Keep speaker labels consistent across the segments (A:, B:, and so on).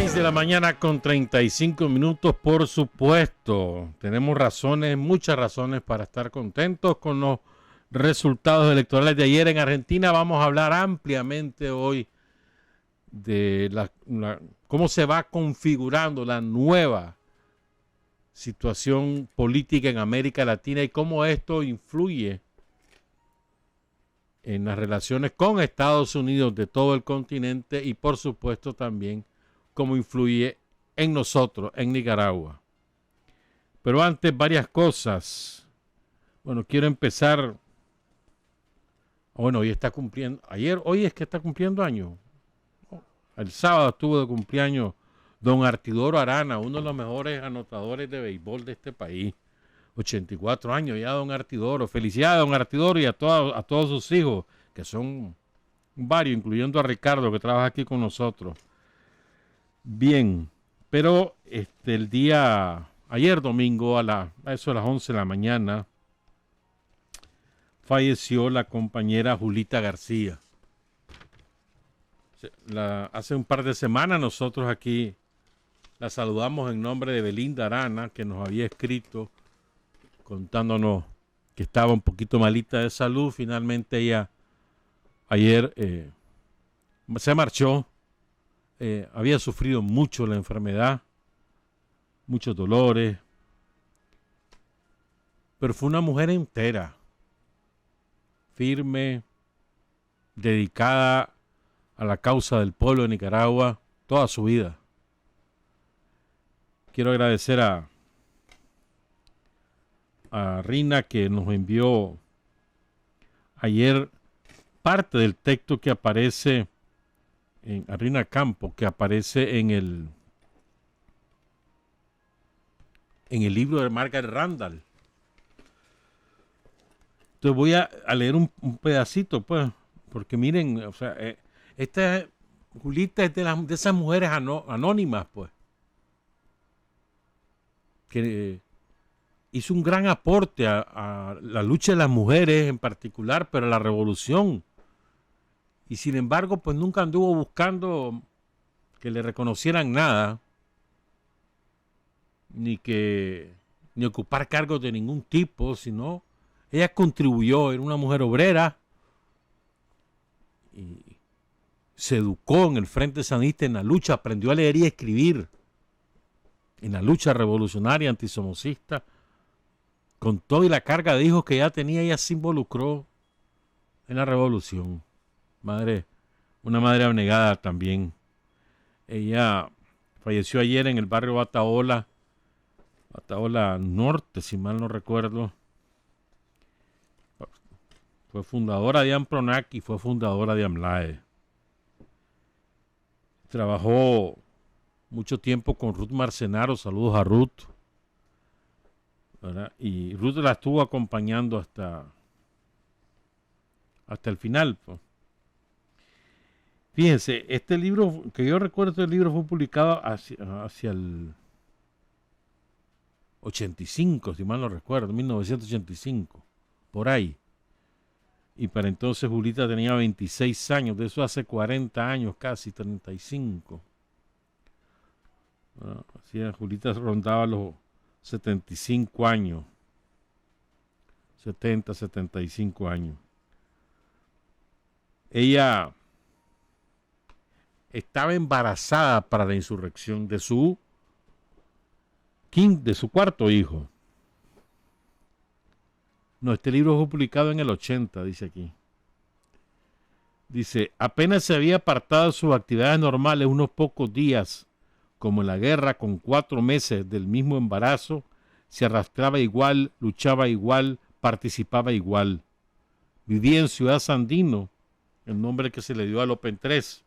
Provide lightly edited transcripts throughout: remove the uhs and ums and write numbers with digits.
A: 6 de la mañana con 35 minutos, por supuesto. Tenemos razones, muchas razones para estar contentos con los resultados electorales de ayer en Argentina. Vamos a hablar ampliamente hoy de cómo se va configurando la nueva situación política en América Latina y cómo esto influye en las relaciones con Estados Unidos de todo el continente y por supuesto también cómo influye en nosotros, en Nicaragua. Pero antes, varias cosas. Bueno, quiero empezar. Bueno, hoy está cumpliendo, hoy es que está cumpliendo años. El sábado estuvo de cumpleaños don Artidoro Arana, uno de los mejores anotadores de béisbol de este país. 84 años ya don Artidoro. Felicidades a don Artidoro y a todos sus hijos, que son varios, incluyendo a Ricardo, que trabaja aquí con nosotros. Bien, pero ayer domingo a eso de las 11 de la mañana, falleció la compañera Julita García. Hace un par de semanas nosotros aquí la saludamos en nombre de Belinda Arana, que nos había escrito contándonos que estaba un poquito malita de salud. Finalmente ella ayer se marchó. Había sufrido mucho la enfermedad, muchos dolores, pero fue una mujer entera, firme, dedicada a la causa del pueblo de Nicaragua toda su vida. Quiero agradecer a Rina, que nos envió ayer parte del texto que aparece a Rina Campo, que aparece en el libro de Margaret Randall. Entonces voy a leer un pedacito, pues, porque miren, o sea, esta Julita es de esas mujeres anónimas, pues, que hizo un gran aporte a la lucha de las mujeres en particular, pero a la revolución. Y sin embargo, pues nunca anduvo buscando que le reconocieran nada, ni ocupar cargos de ningún tipo, sino ella contribuyó, era una mujer obrera y se educó en el Frente Sandinista, en la lucha, aprendió a leer y a escribir en la lucha revolucionaria antisomocista. Con toda la carga de hijos que ya tenía, ella se involucró en la revolución. Una madre abnegada también. Ella falleció ayer en el barrio Bataola Norte, si mal no recuerdo. Fue fundadora de AMPRONAC y fue fundadora de AMLAE. Trabajó mucho tiempo con Ruth Marcenaro. Saludos a Ruth, ¿verdad? Y Ruth la estuvo acompañando hasta el final, pues. Fíjense, este libro, que yo recuerdo, este libro fue publicado hacia el 85, si mal no recuerdo, 1985, por ahí. Y para entonces Julita tenía 26 años, de eso hace 40 años, casi 35. Así Julita rondaba los 75 años, 70, 75 años. Ella estaba embarazada para la insurrección de su cuarto hijo. No, este libro fue publicado en el 80, dice aquí. Dice, apenas se había apartado de sus actividades normales unos pocos días, como en la guerra, con 4 meses del mismo embarazo, se arrastraba igual, luchaba igual, participaba igual. Vivía en Ciudad Sandino, el nombre que se le dio al Open 3.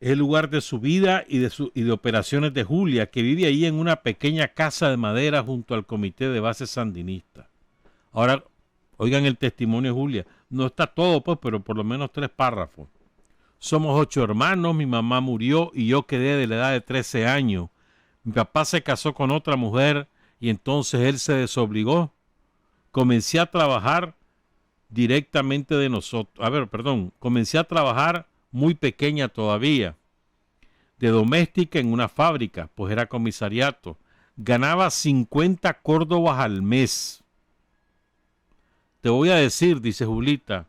A: Es el lugar de su vida y de operaciones de Julia, que vive ahí en una pequeña casa de madera junto al comité de base sandinista. Ahora, oigan el testimonio de Julia. No está todo, pues, pero por lo menos 3 párrafos. Somos 8 hermanos, mi mamá murió y yo quedé de la edad de 13 años. Mi papá se casó con otra mujer y entonces él se desobligó. Comencé a trabajar directamente de nosotros. Comencé a trabajar muy pequeña todavía. de doméstica en una fábrica, pues era comisariato. Ganaba 50 córdobas al mes. Te voy a decir, dice Julita,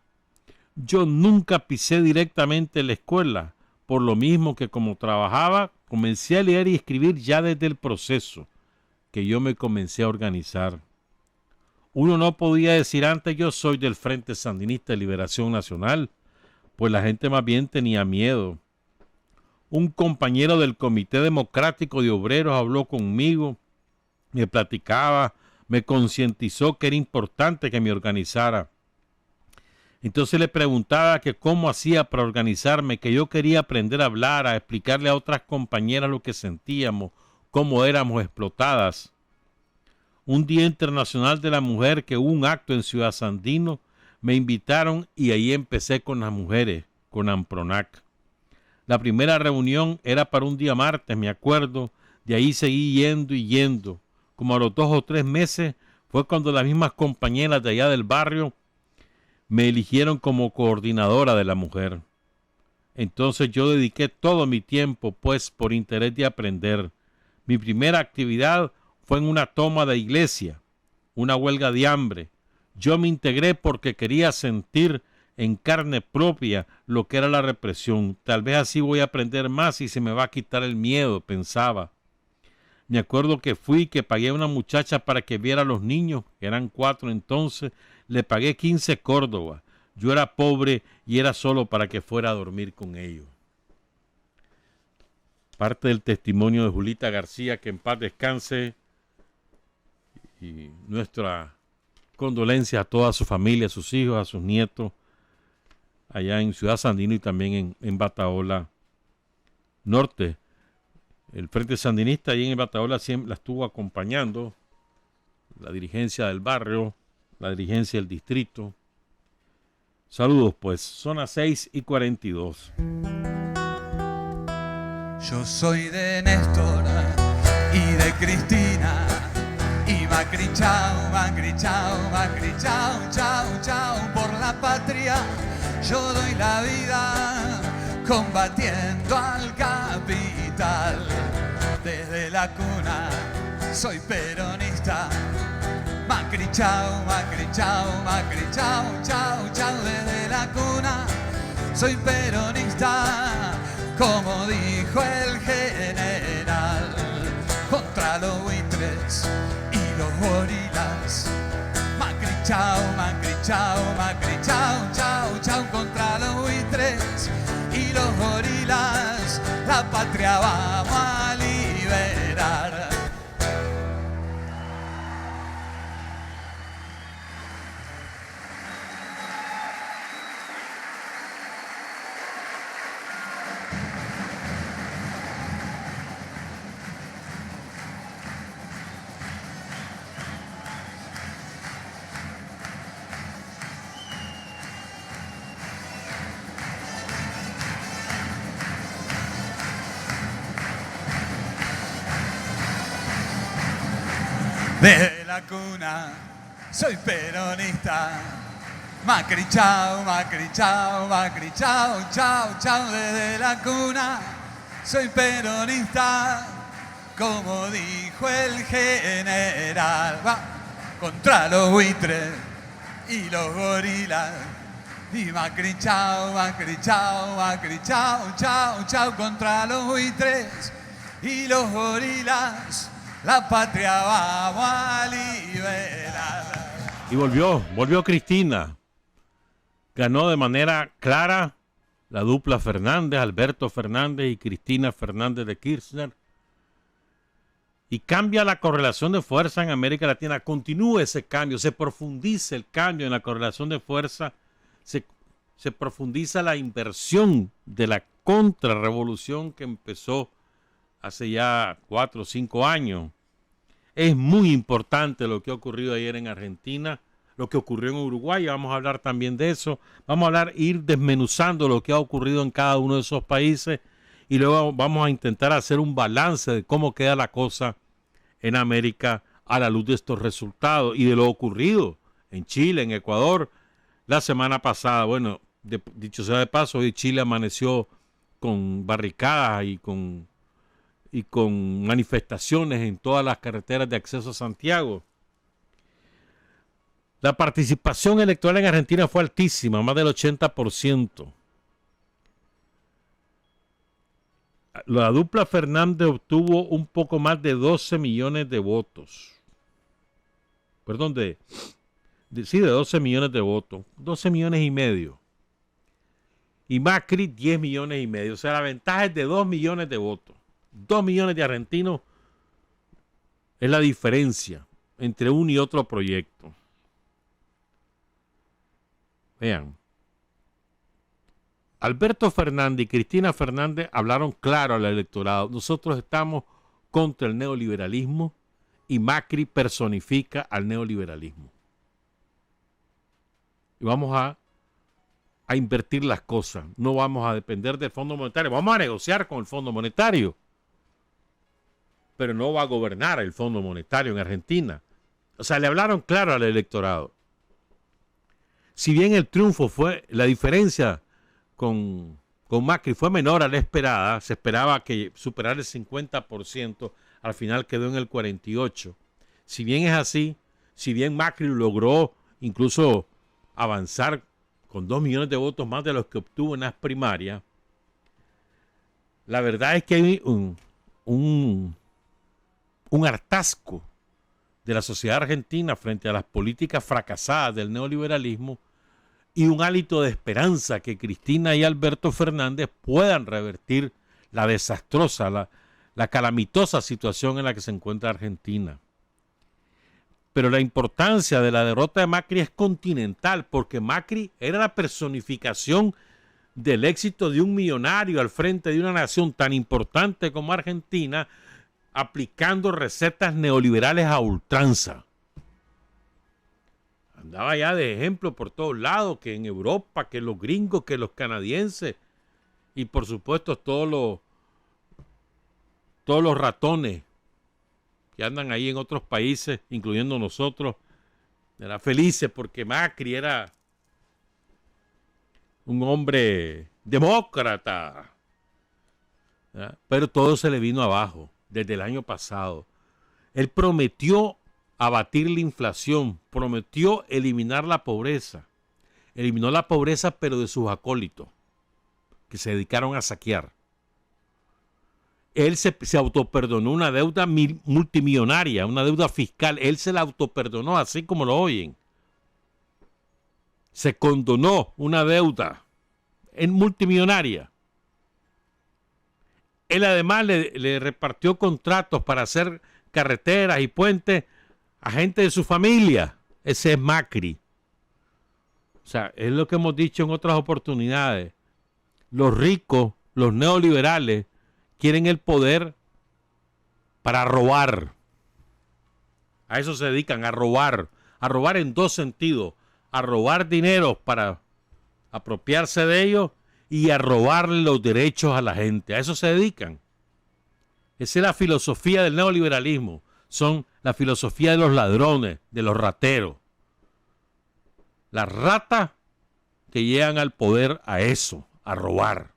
A: yo nunca pisé directamente en la escuela, por lo mismo que como trabajaba, comencé a leer y escribir ya desde el proceso que yo me comencé a organizar. Uno no podía decir antes yo soy del Frente Sandinista de Liberación Nacional, pues la gente más bien tenía miedo. Un compañero del Comité Democrático de Obreros habló conmigo, me platicaba, me concientizó que era importante que me organizara. Entonces le preguntaba que cómo hacía para organizarme, que yo quería aprender a hablar, a explicarle a otras compañeras lo que sentíamos, cómo éramos explotadas. Un Día Internacional de la Mujer, que hubo un acto en Ciudad Sandino, me invitaron y ahí empecé con las mujeres, con AMPRONAC. La primera reunión era para un día martes, me acuerdo, de ahí seguí yendo y yendo. Como a los 2 o 3 meses fue cuando las mismas compañeras de allá del barrio me eligieron como coordinadora de la mujer. Entonces yo dediqué todo mi tiempo, pues, por interés de aprender. Mi primera actividad fue en una toma de iglesia, una huelga de hambre. Yo me integré porque quería sentir en carne propia lo que era la represión. Tal vez así voy a aprender más y se me va a quitar el miedo, pensaba. Me acuerdo que fui, que pagué a una muchacha para que viera a los niños, que eran 4 entonces, le pagué 15 córdobas. Yo era pobre y era solo para que fuera a dormir con ellos. Parte del testimonio de Julita García, que en paz descanse, y nuestra condolencia a toda su familia, a sus hijos, a sus nietos, allá en Ciudad Sandino y también en Bataola Norte. El Frente Sandinista allí en Bataola siempre la estuvo acompañando, la dirigencia del barrio, la dirigencia del distrito. Saludos pues, son las 6:42.
B: Yo soy de Néstor y de Cristina, y Macri chao, Macri chao, Macri chao, chao, chao, por la patria yo doy la vida combatiendo al capital. Desde la cuna soy peronista. Macri chao, Macri chao, Macri chao, chao, chao. Desde la cuna soy peronista, como dijo el general, contra los buitres y los gorilas. Macri chao, Macri chao, Macri chao, chao, chao, contra los buitres y los gorilas. La patria vamos a liberar. Desde la cuna soy peronista. Macri chao, Macri chao, Macri chao, chao, chao. Desde la cuna soy peronista, como dijo el general. Va contra los buitres y los gorilas. Y Macri chao, Macri chao, Macri chao, chao, chao, contra los buitres y los gorilas. La patria vamos a liberar.
A: Y volvió Cristina. Ganó de manera clara la dupla Fernández, Alberto Fernández y Cristina Fernández de Kirchner. Y cambia la correlación de fuerza en América Latina. Continúa ese cambio, se profundiza el cambio en la correlación de fuerza, se profundiza la inversión de la contrarrevolución que empezó hace ya 4 o 5 años. Es muy importante lo que ha ocurrido ayer en Argentina, lo que ocurrió en Uruguay. Vamos a hablar también de eso. Vamos a hablar, ir desmenuzando lo que ha ocurrido en cada uno de esos países y luego vamos a intentar hacer un balance de cómo queda la cosa en América a la luz de estos resultados y de lo ocurrido en Chile, en Ecuador, la semana pasada. Bueno, dicho sea de paso, hoy Chile amaneció con barricadas y con manifestaciones en todas las carreteras de acceso a Santiago. La participación electoral en Argentina fue altísima, más del 80%. La dupla Fernández obtuvo un poco más de 12 millones de votos. Perdón, de 12 millones de votos. 12 millones y medio. Y Macri 10 millones y medio. O sea, la ventaja es de 2 millones de votos. 2 millones de argentinos es la diferencia entre uno y otro proyecto. Vean. Alberto Fernández y Cristina Fernández hablaron claro al electorado. Nosotros estamos contra el neoliberalismo y Macri personifica al neoliberalismo. Y vamos a invertir las cosas. No vamos a depender del Fondo Monetario. Vamos a negociar con el Fondo Monetario. Pero no va a gobernar el Fondo Monetario en Argentina. O sea, le hablaron claro al electorado. Si bien el triunfo fue, la diferencia con Macri fue menor a la esperada, se esperaba que superara el 50%, al final quedó en el 48%. Si bien es así, si bien Macri logró incluso avanzar con 2 millones de votos más de los que obtuvo en las primarias, la verdad es que hay un hartazgo de la sociedad argentina frente a las políticas fracasadas del neoliberalismo y un hálito de esperanza que Cristina y Alberto Fernández puedan revertir la desastrosa, la calamitosa situación en la que se encuentra Argentina. Pero la importancia de la derrota de Macri es continental, porque Macri era la personificación del éxito de un millonario al frente de una nación tan importante como Argentina, aplicando recetas neoliberales a ultranza. Andaba ya de ejemplo por todos lados, que en Europa, que los gringos, que los canadienses y por supuesto todos los ratones que andan ahí en otros países, incluyendo nosotros, eran felices porque Macri era un hombre demócrata, ¿verdad? Pero todo se le vino abajo desde el año pasado. Él prometió abatir la inflación, prometió eliminar la pobreza. Eliminó la pobreza, pero de sus acólitos, que se dedicaron a saquear. Él se autoperdonó una deuda multimillonaria, una deuda fiscal. Él se la autoperdonó, así como lo oyen. Se condonó una deuda multimillonaria. Él además le repartió contratos para hacer carreteras y puentes a gente de su familia. Ese es Macri. O sea, es lo que hemos dicho en otras oportunidades. Los ricos, los neoliberales, quieren el poder para robar. A eso se dedican, a robar. A robar en dos sentidos. A robar dinero para apropiarse de ellos y a robarle los derechos a la gente. A eso se dedican. Esa es la filosofía del neoliberalismo. Son la filosofía de los ladrones, de los rateros. Las ratas que llegan al poder a eso, a robar.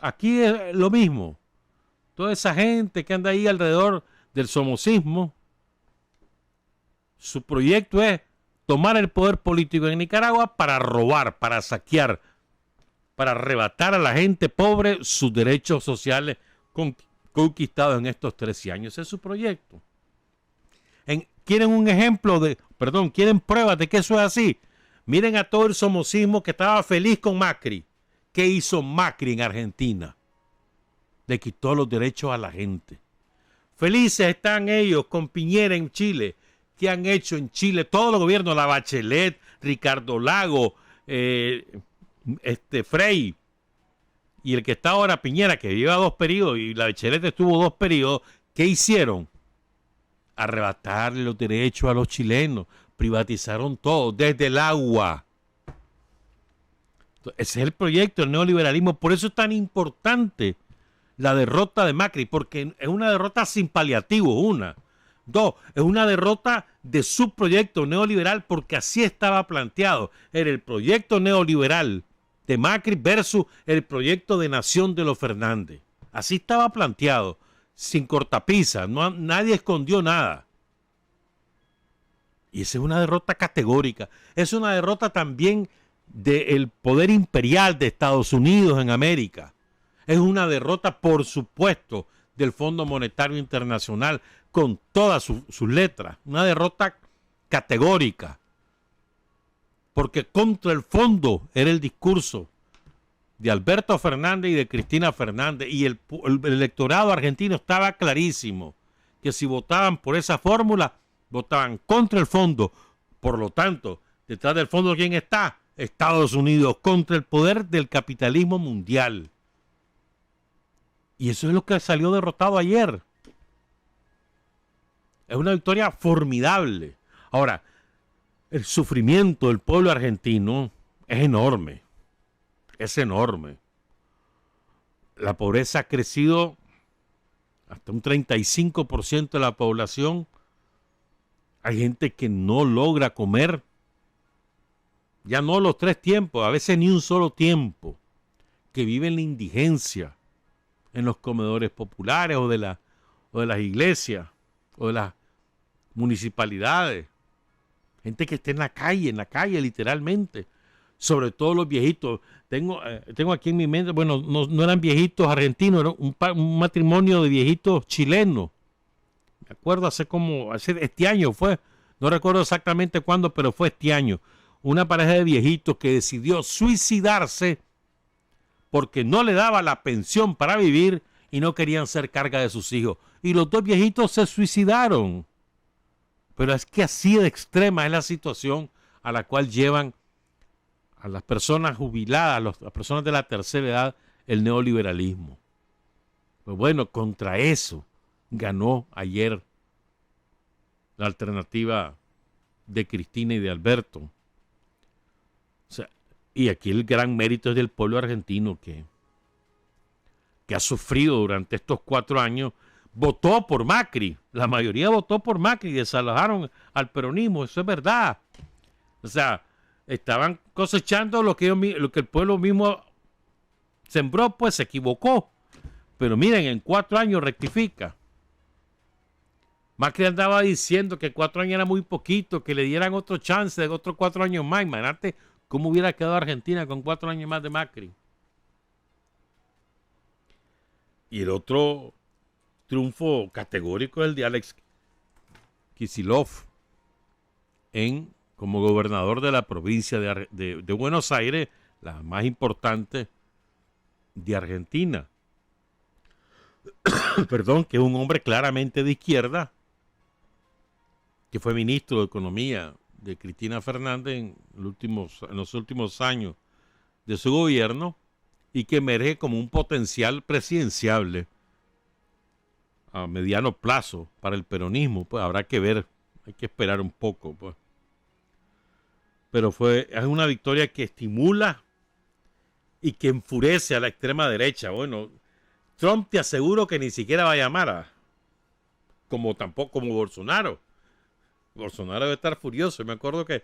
A: Aquí es lo mismo. Toda esa gente que anda ahí alrededor del somocismo, su proyecto es tomar el poder político en Nicaragua para robar, para saquear, para arrebatar a la gente pobre sus derechos sociales conquistados en estos 13 años. Ese es su proyecto. ¿Quieren un ejemplo quieren pruebas de que eso es así? Miren a todo el somocismo que estaba feliz con Macri. ¿Qué hizo Macri en Argentina? Le quitó los derechos a la gente. Felices están ellos con Piñera en Chile. ¿Qué han hecho en Chile? Todos los gobiernos, la Bachelet, Ricardo Lago, Frei, y el que está ahora Piñera, que lleva 2 periodos, y la Bachelet estuvo 2 periodos, ¿qué hicieron? Arrebatarle los derechos a los chilenos. Privatizaron todo, desde el agua. Ese es el proyecto del neoliberalismo. Por eso es tan importante la derrota de Macri, porque es una derrota sin paliativo, una. 2, es una derrota de su proyecto neoliberal, porque así estaba planteado. Era el proyecto neoliberal de Macri versus el proyecto de nación de los Fernández. Así estaba planteado, sin cortapisa, nadie escondió nada. Y esa es una derrota categórica. Es una derrota también del poder imperial de Estados Unidos en América. Es una derrota, por supuesto, del Fondo Monetario Internacional con todas sus letras. Una derrota categórica. Porque contra el fondo era el discurso de Alberto Fernández y de Cristina Fernández. Y el electorado argentino estaba clarísimo que si votaban por esa fórmula, votaban contra el fondo. Por lo tanto, detrás del fondo, ¿quién está? Estados Unidos, contra el poder del capitalismo mundial. Y eso es lo que salió derrotado ayer. Es una victoria formidable. Ahora, el sufrimiento del pueblo argentino es enorme. Es enorme. La pobreza ha crecido hasta un 35% de la población. Hay gente que no logra comer. Ya no los 3 tiempos, a veces ni un solo tiempo. Que vive en la indigencia, en los comedores populares o de las iglesias o de las municipalidades. Gente que está en la calle literalmente. Sobre todo los viejitos. Tengo aquí en mi mente, bueno, no eran viejitos argentinos, era un matrimonio de viejitos chilenos. Me acuerdo este año fue, no recuerdo exactamente cuándo, pero fue este año. Una pareja de viejitos que decidió suicidarse porque no le daba la pensión para vivir y no querían ser carga de sus hijos. Y los 2 viejitos se suicidaron. Pero es que así de extrema es la situación a la cual llevan a las personas jubiladas, a las personas de la tercera edad, el neoliberalismo. Pues bueno, contra eso ganó ayer la alternativa de Cristina y de Alberto. O sea, y aquí el gran mérito es del pueblo argentino que ha sufrido durante estos 4 años. Votó por Macri, la mayoría votó por Macri y desalojaron al peronismo, eso es verdad. O sea, estaban cosechando lo que el pueblo mismo sembró, pues se equivocó. Pero miren, en 4 años rectifica. Macri andaba diciendo que 4 años era muy poquito, que le dieran otro chance de otros 4 años más. Imagínate cómo hubiera quedado Argentina con 4 años más de Macri. Y el otro triunfo categórico es el de Alex Kicillof como gobernador de la provincia de Buenos Aires, la más importante de Argentina. Perdón, que es un hombre claramente de izquierda, que fue ministro de Economía de Cristina Fernández en los últimos años de su gobierno y que emerge como un potencial presidenciable a mediano plazo para el peronismo. Pues habrá que ver, hay que esperar un poco, pues. Pero es una victoria que estimula y que enfurece a la extrema derecha. Bueno, Trump te aseguro que ni siquiera va a llamar tampoco como Bolsonaro. Bolsonaro debe estar furioso. Me acuerdo que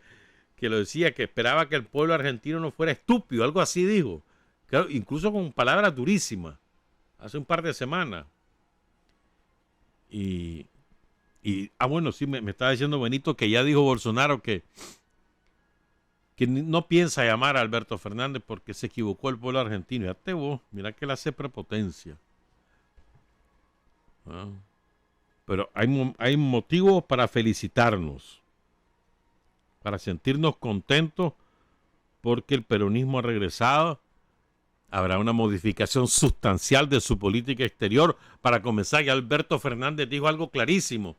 A: lo decía, que esperaba que el pueblo argentino no fuera estúpido, algo así dijo. Claro, incluso con palabras durísimas, hace un par de semanas. Bueno, sí, me estaba diciendo Benito que ya dijo Bolsonaro que no piensa llamar a Alberto Fernández porque se equivocó el pueblo argentino. Ya te vos, mira que la hace prepotencia. Pero hay motivos para felicitarnos, para sentirnos contentos porque el peronismo ha regresado. Habrá una modificación sustancial de su política exterior. Para comenzar, ya Alberto Fernández dijo algo clarísimo.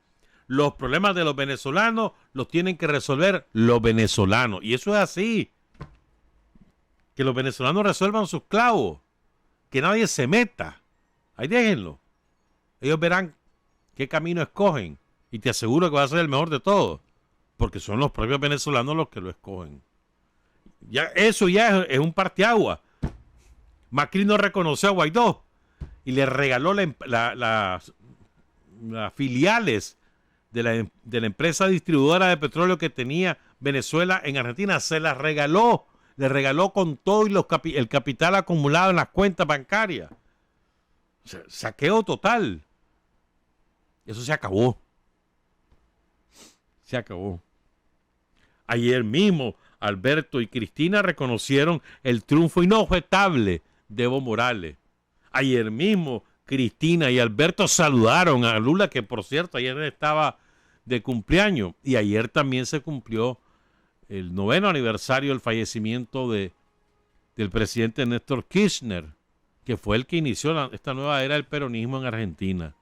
A: Los problemas de los venezolanos los tienen que resolver los venezolanos. Y eso es así. Que los venezolanos resuelvan sus clavos. Que nadie se meta. Ahí déjenlo. Ellos verán qué camino escogen. Y te aseguro que va a ser el mejor de todos. Porque son los propios venezolanos los que lo escogen. Eso ya es un parteaguas. Macri no reconoció a Guaidó y le regaló las filiales de la empresa distribuidora de petróleo que tenía Venezuela en Argentina. Se las regaló. Le regaló con todo y el capital acumulado en las cuentas bancarias. Saqueo total. Eso se acabó. Se acabó. Ayer mismo, Alberto y Cristina reconocieron el triunfo inobjetable de Evo Morales. Ayer mismo, Cristina y Alberto saludaron a Lula, que por cierto, ayer estaba de cumpleaños. Y ayer también se cumplió el 9º aniversario del fallecimiento del presidente Néstor Kirchner, que fue el que inició esta nueva era del peronismo en Argentina.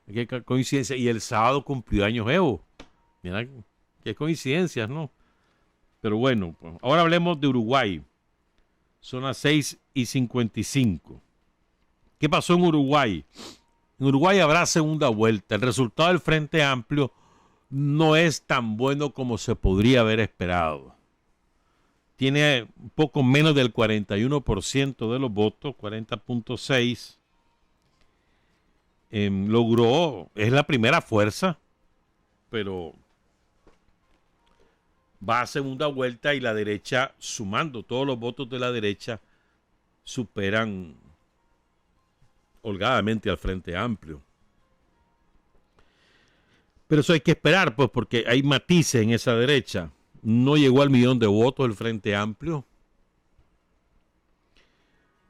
A: Qué coincidencia. Y el sábado cumplió años Evo. Mira, qué coincidencias, ¿no? Pero bueno, pues, ahora hablemos de Uruguay. Son las 6:55. ¿Qué pasó en Uruguay? En Uruguay habrá segunda vuelta. El resultado del Frente Amplio no es tan bueno como se podría haber esperado. Tiene un poco menos del 41% de los votos, 40.6%. Logró, es la primera fuerza, pero va a segunda vuelta y la derecha, sumando todos los votos de la derecha, superan holgadamente al Frente Amplio. Pero eso hay que esperar, pues, porque hay matices en esa derecha. No llegó al 1.000.000 de votos el Frente Amplio.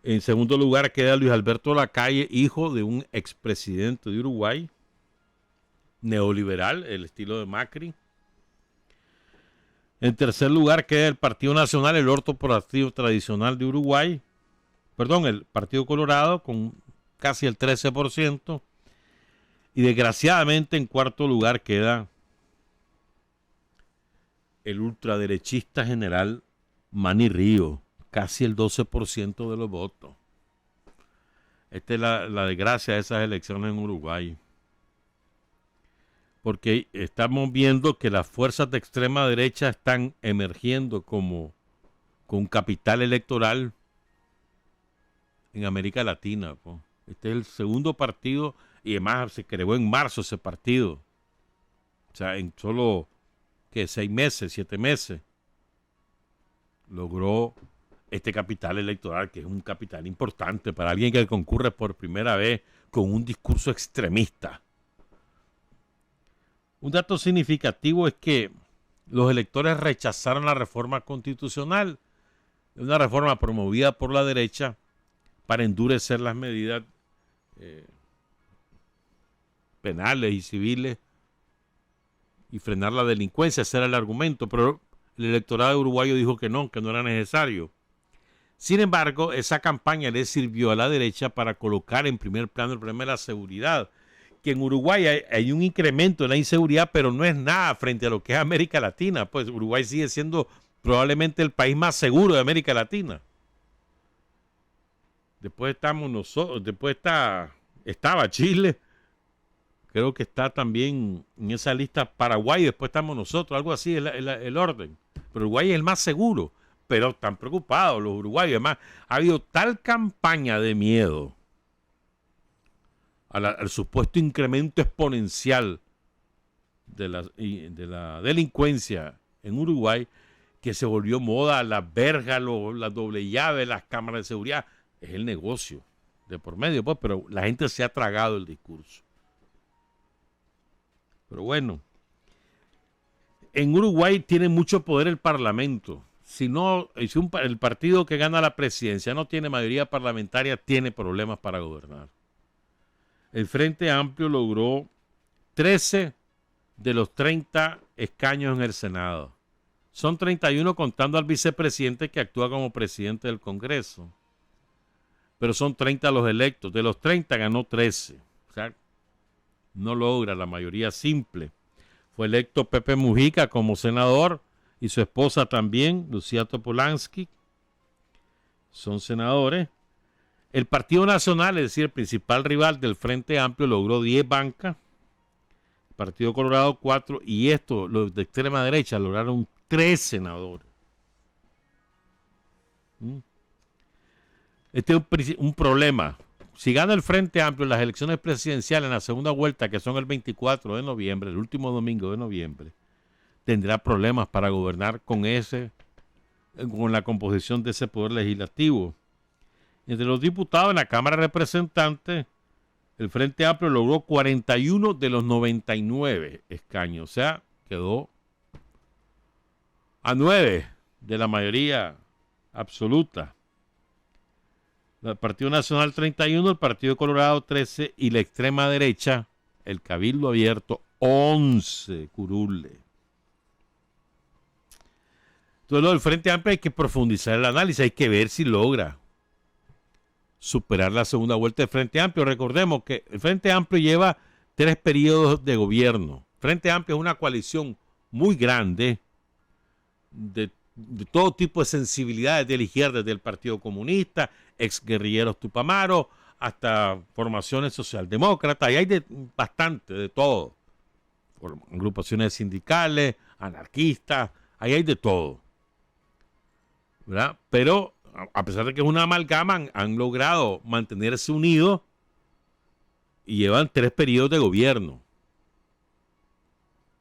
A: En segundo lugar queda Luis Alberto Lacalle, hijo de un expresidente de Uruguay, neoliberal, el estilo de Macri. En tercer lugar queda el Partido Nacional, el orto partido tradicional de Uruguay. Perdón, el Partido Colorado con casi el 13%. Y desgraciadamente en cuarto lugar queda el ultraderechista general Manny Río, casi el 12% de los votos. Esta es la desgracia de esas elecciones en Uruguay. Porque estamos viendo que las fuerzas de extrema derecha están emergiendo como con capital electoral en América Latina. Pues. Este es el segundo partido y además se creó en marzo ese partido. O sea, en solo 6 meses, 7 meses, logró este capital electoral, que es un capital importante para alguien que concurre por primera vez con un discurso extremista. Un dato significativo es que los electores rechazaron la reforma constitucional, una reforma promovida por la derecha para endurecer las medidas penales y civiles y frenar la delincuencia. Ese era el argumento, pero el electorado uruguayo dijo que no era necesario. Sin embargo, esa campaña le sirvió a la derecha para colocar en primer plano el problema de la seguridad, que en Uruguay hay un incremento en la inseguridad, pero no es nada frente a lo que es América Latina. Pues Uruguay sigue siendo probablemente el país más seguro de América Latina. Después estamos nosotros, estaba Chile, creo que está también en esa lista Paraguay, después estamos nosotros, algo así es el orden. Pero Uruguay es el más seguro, pero están preocupados los uruguayos. Además, ha habido tal campaña de miedo al supuesto incremento exponencial de la delincuencia en Uruguay, que se volvió moda las verjas, las doble llaves, las cámaras de seguridad. Es el negocio de por medio, pues, pero la gente se ha tragado el discurso. Pero bueno, en Uruguay tiene mucho poder el Parlamento. Si el partido que gana la presidencia no tiene mayoría parlamentaria, tiene problemas para gobernar. El Frente Amplio logró 13 de los 30 escaños en el Senado. Son 31 contando al vicepresidente que actúa como presidente del Congreso. Pero son 30 los electos. De los 30 ganó 13. O sea, no logra la mayoría simple. Fue electo Pepe Mujica como senador y su esposa también, Lucía Topolansky. Son senadores. El Partido Nacional, es decir, el principal rival del Frente Amplio, logró 10 bancas. El Partido Colorado 4 y los de extrema derecha, lograron 3 senadores. Este es un problema. Si gana el Frente Amplio en las elecciones presidenciales en la segunda vuelta, que son el 24 de noviembre, el último domingo de noviembre, tendrá problemas para gobernar con ese con la composición de ese poder legislativo. Entre los diputados en la Cámara de Representantes, el Frente Amplio logró 41 de los 99 escaños, o sea, quedó a 9 de la mayoría absoluta. El Partido Nacional 31, el Partido Colorado 13 y la extrema derecha, el Cabildo Abierto 11 curules. Entonces, lo del Frente Amplio hay que profundizar el análisis, hay que ver si logra superar la segunda vuelta del Frente Amplio. Recordemos que el Frente Amplio lleva 3 periodos de gobierno. Frente Amplio es una coalición muy grande de todo tipo de sensibilidades de la izquierda, desde el Partido Comunista, exguerrilleros tupamaros, hasta formaciones socialdemócratas, y hay bastante de todo. Agrupaciones sindicales, anarquistas, ahí hay de todo, ¿verdad? Pero a pesar de que es una amalgama, han logrado mantenerse unidos y llevan 3 periodos de gobierno.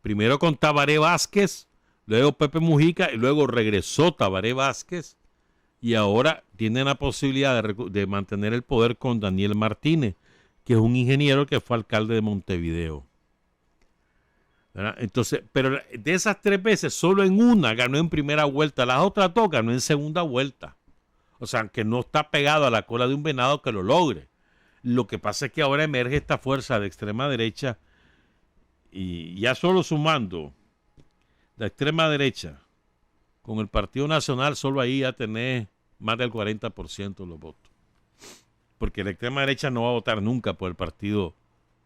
A: Primero con Tabaré Vázquez, luego Pepe Mujica y luego regresó Tabaré Vázquez y ahora tienen la posibilidad de mantener el poder con Daniel Martínez, que es un ingeniero que fue alcalde de Montevideo. ¿Verdad? Entonces, pero de esas 3 veces, solo en una ganó en primera vuelta, las otras 2 ganó en segunda vuelta. O sea, que no está pegado a la cola de un venado que lo logre. Lo que pasa es que ahora emerge esta fuerza de extrema derecha y ya solo sumando la extrema derecha con el Partido Nacional, solo ahí ya tenés más del 40% de los votos. Porque la extrema derecha no va a votar nunca por el partido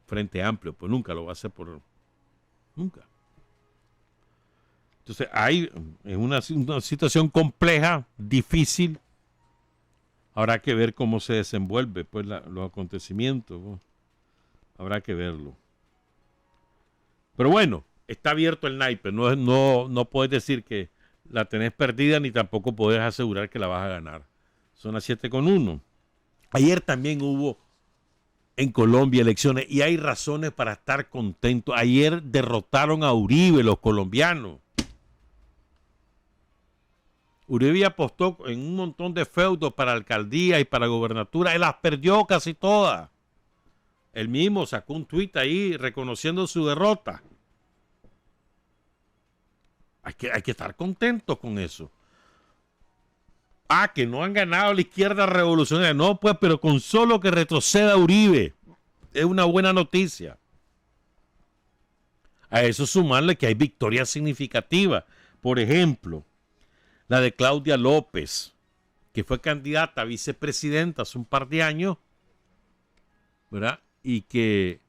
A: Frente Amplio, pues nunca lo va a hacer por... Nunca. Entonces, es una situación compleja, difícil. Habrá que ver cómo se desenvuelve pues, los acontecimientos. ¿No? Habrá que verlo. Pero bueno, está abierto el naipe. No puedes decir que la tenés perdida ni tampoco podés asegurar que la vas a ganar. Son las 7:01. Ayer también hubo en Colombia elecciones y hay razones para estar contentos. Ayer derrotaron a Uribe los colombianos. Uribe apostó en un montón de feudos para alcaldía y para gobernatura. Él las perdió casi todas. Él mismo sacó un tuit ahí reconociendo su derrota. Hay que estar contentos con eso. Que no han ganado la izquierda revolucionaria. No, pues, pero con solo que retroceda Uribe es una buena noticia. A eso sumarle que hay victorias significativas. Por ejemplo, la de Claudia López, que fue candidata a vicepresidenta hace un par de años, ¿verdad? Y que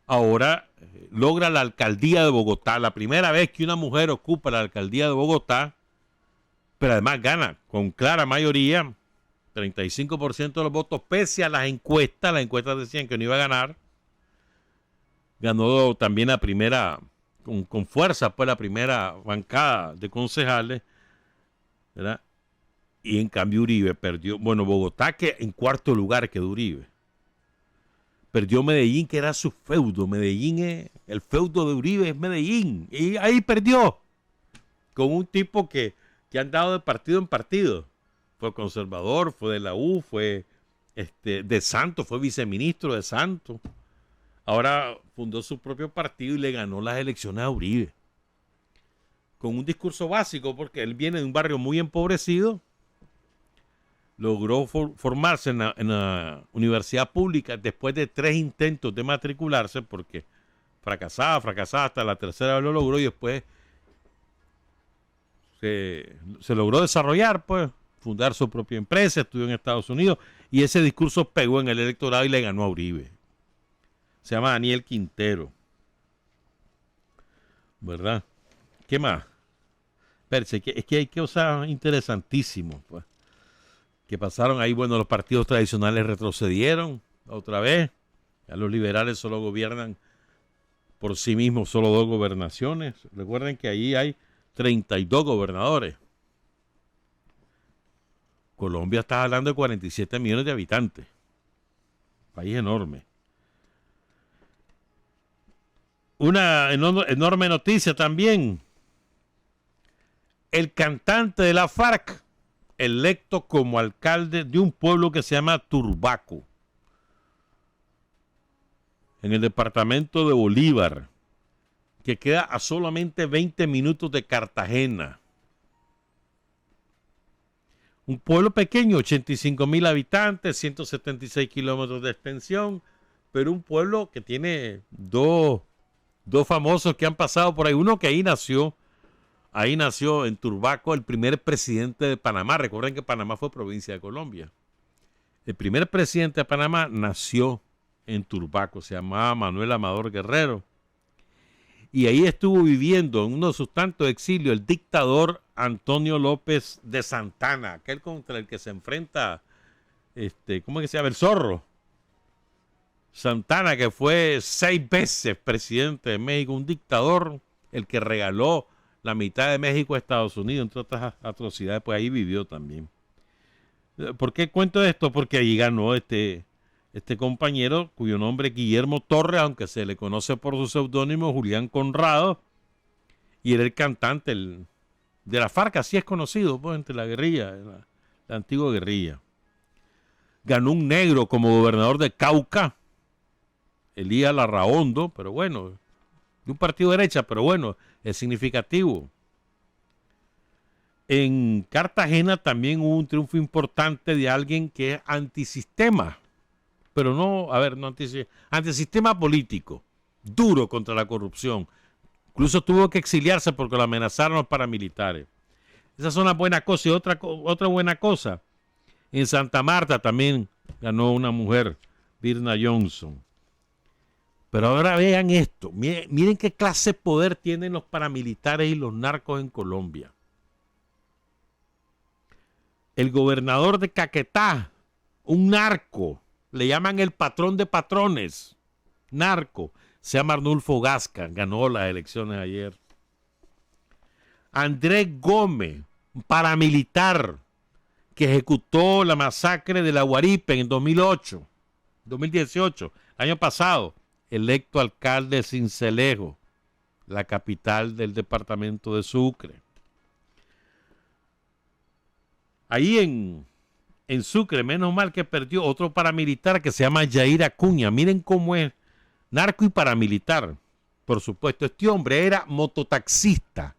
A: ahora logra la alcaldía de Bogotá, la primera vez que una mujer ocupa la alcaldía de Bogotá, pero además gana con clara mayoría, 35% de los votos, pese a las encuestas decían que no iba a ganar. Ganó también la primera, con fuerza, pues la primera bancada de concejales, ¿verdad? Y en cambio Uribe perdió, bueno, Bogotá que en cuarto lugar quedó Uribe. Perdió Medellín, que era su feudo. El feudo de Uribe es Medellín. Y ahí perdió. Con un tipo que ha andado de partido en partido. Fue conservador, fue de la U, fue de Santos, fue viceministro de Santos. Ahora fundó su propio partido y le ganó las elecciones a Uribe. Con un discurso básico, porque él viene de un barrio muy empobrecido. Logró formarse en la universidad pública después de 3 intentos de matricularse, porque fracasaba, hasta la tercera vez lo logró y después se logró desarrollar, pues, fundar su propia empresa, estudió en Estados Unidos y ese discurso pegó en el electorado y le ganó a Uribe. Se llama Daniel Quintero. ¿Verdad? ¿Qué más? Espérense, es que hay cosas interesantísimas, pues, que pasaron ahí. Bueno, los partidos tradicionales retrocedieron otra vez. Ya los liberales solo gobiernan por sí mismos, solo 2 gobernaciones. Recuerden que ahí hay 32 gobernadores. Colombia está hablando de 47 millones de habitantes. País enorme. Una enorme noticia también. el cantante de la FARC, electo como alcalde de un pueblo que se llama Turbaco, en el departamento de Bolívar, que queda a solamente 20 minutos de Cartagena. Un pueblo pequeño, 85,000 habitantes, 176 kilómetros de extensión, pero un pueblo que tiene dos famosos que han pasado por ahí. Uno que ahí nació en Turbaco el primer presidente de Panamá. Recuerden que Panamá fue provincia de Colombia. El primer presidente de Panamá nació en Turbaco, se llamaba Manuel Amador Guerrero. Y ahí estuvo viviendo en uno de sus tantos exilios el dictador Antonio López de Santana, aquel contra el que se enfrenta, ¿cómo es que se llama? El Zorro. Santana, que fue 6 veces presidente de México, un dictador, el que regaló la mitad de México a Estados Unidos, entre otras atrocidades, pues ahí vivió también. ¿Por qué cuento esto? Porque ahí ganó este compañero, cuyo nombre es Guillermo Torres, aunque se le conoce por su seudónimo Julián Conrado, y era el cantante de la FARC, así es conocido, pues, entre la guerrilla, la antigua guerrilla. Ganó un negro como gobernador de Cauca, Elías Larraondo, pero bueno, de un partido de derecha, pero bueno, es significativo. En Cartagena también hubo un triunfo importante de alguien que es antisistema, pero no, a ver, no antisistema político, duro contra la corrupción. Incluso tuvo que exiliarse porque lo amenazaron los paramilitares. Esas son las buenas cosas. Y otra buena cosa, en Santa Marta también ganó una mujer, Birna Johnson. Pero ahora vean esto, miren qué clase de poder tienen los paramilitares y los narcos en Colombia. El gobernador de Caquetá, un narco, le llaman el patrón de patrones, narco, se llama Arnulfo Gasca, ganó las elecciones ayer. Andrés Gómez, un paramilitar que ejecutó la masacre de la Guaripe en 2018, año pasado, electo alcalde de Sincelejo, la capital del departamento de Sucre. Ahí en Sucre, menos mal que perdió otro paramilitar que se llama Yair Acuña. Miren cómo es, narco y paramilitar. Por supuesto, este hombre era mototaxista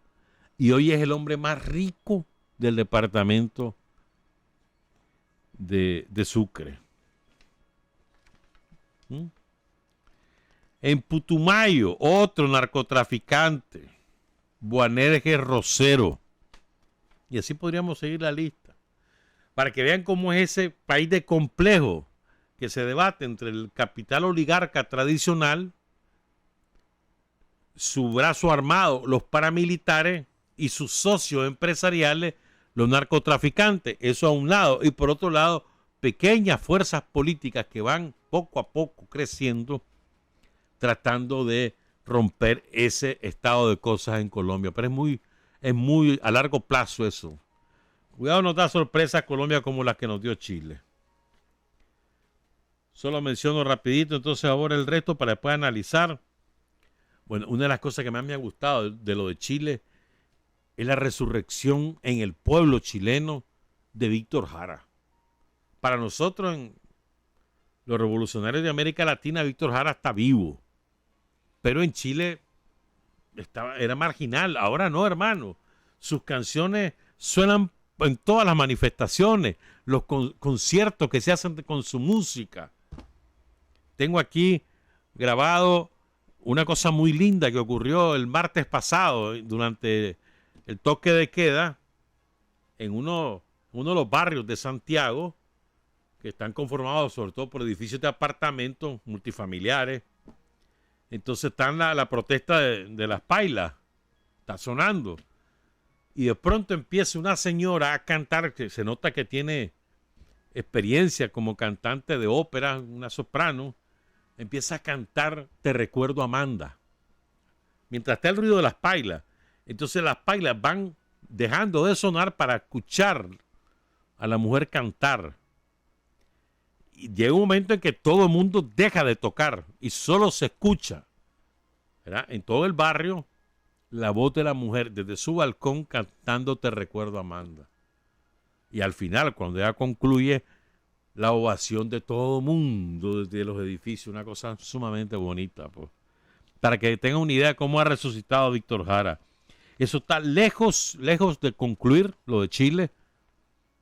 A: y hoy es el hombre más rico del departamento de Sucre. En Putumayo, otro narcotraficante, Boanerges Rosero. Y así podríamos seguir la lista. Para que vean cómo es ese país de complejo que se debate entre el capital oligarca tradicional, su brazo armado, los paramilitares, y sus socios empresariales, los narcotraficantes. Eso a un lado. Y por otro lado, pequeñas fuerzas políticas que van poco a poco creciendo, tratando de romper ese estado de cosas en Colombia. Pero es muy a largo plazo eso. Cuidado, nos da sorpresas Colombia como las que nos dio Chile. Solo menciono rapidito entonces ahora el resto para después analizar. Bueno, una de las cosas que más me ha gustado de lo de Chile es la resurrección en el pueblo chileno de Víctor Jara. Para nosotros, en los revolucionarios de América Latina, Víctor Jara está vivo. Pero en Chile era marginal. Ahora no, hermano. Sus canciones suenan en todas las manifestaciones, los conciertos que se hacen con su música. Tengo aquí grabado una cosa muy linda que ocurrió el martes pasado durante el toque de queda en uno de los barrios de Santiago, que están conformados sobre todo por edificios de apartamentos multifamiliares. Entonces están la protesta de las pailas, está sonando. Y de pronto empieza una señora a cantar, que se nota que tiene experiencia como cantante de ópera, una soprano, empieza a cantar Te recuerdo Amanda. Mientras está el ruido de las pailas. Entonces las pailas van dejando de sonar para escuchar a la mujer cantar. Y llega un momento en que todo el mundo deja de tocar y solo se escucha, ¿verdad? En todo el barrio la voz de la mujer desde su balcón cantando Te recuerdo, Amanda. Y al final, cuando ella concluye, la ovación de todo mundo desde los edificios, una cosa sumamente bonita, pues. Para que tengan una idea de cómo ha resucitado Víctor Jara. Eso está lejos de concluir, lo de Chile.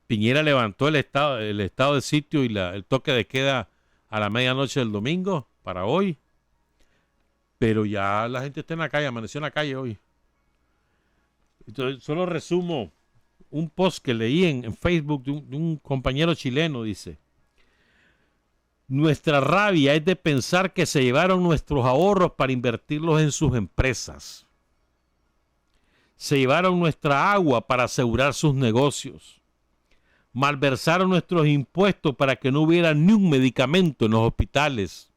A: Piñera levantó el estado de sitio y el toque de queda a la medianoche del domingo para hoy. Pero ya la gente está en la calle, amaneció en la calle hoy. Entonces, solo resumo un post que leí en Facebook de un compañero chileno, dice: nuestra rabia es de pensar que se llevaron nuestros ahorros para invertirlos en sus empresas. Se llevaron nuestra agua para asegurar sus negocios. Malversaron nuestros impuestos para que no hubiera ni un medicamento en los hospitales.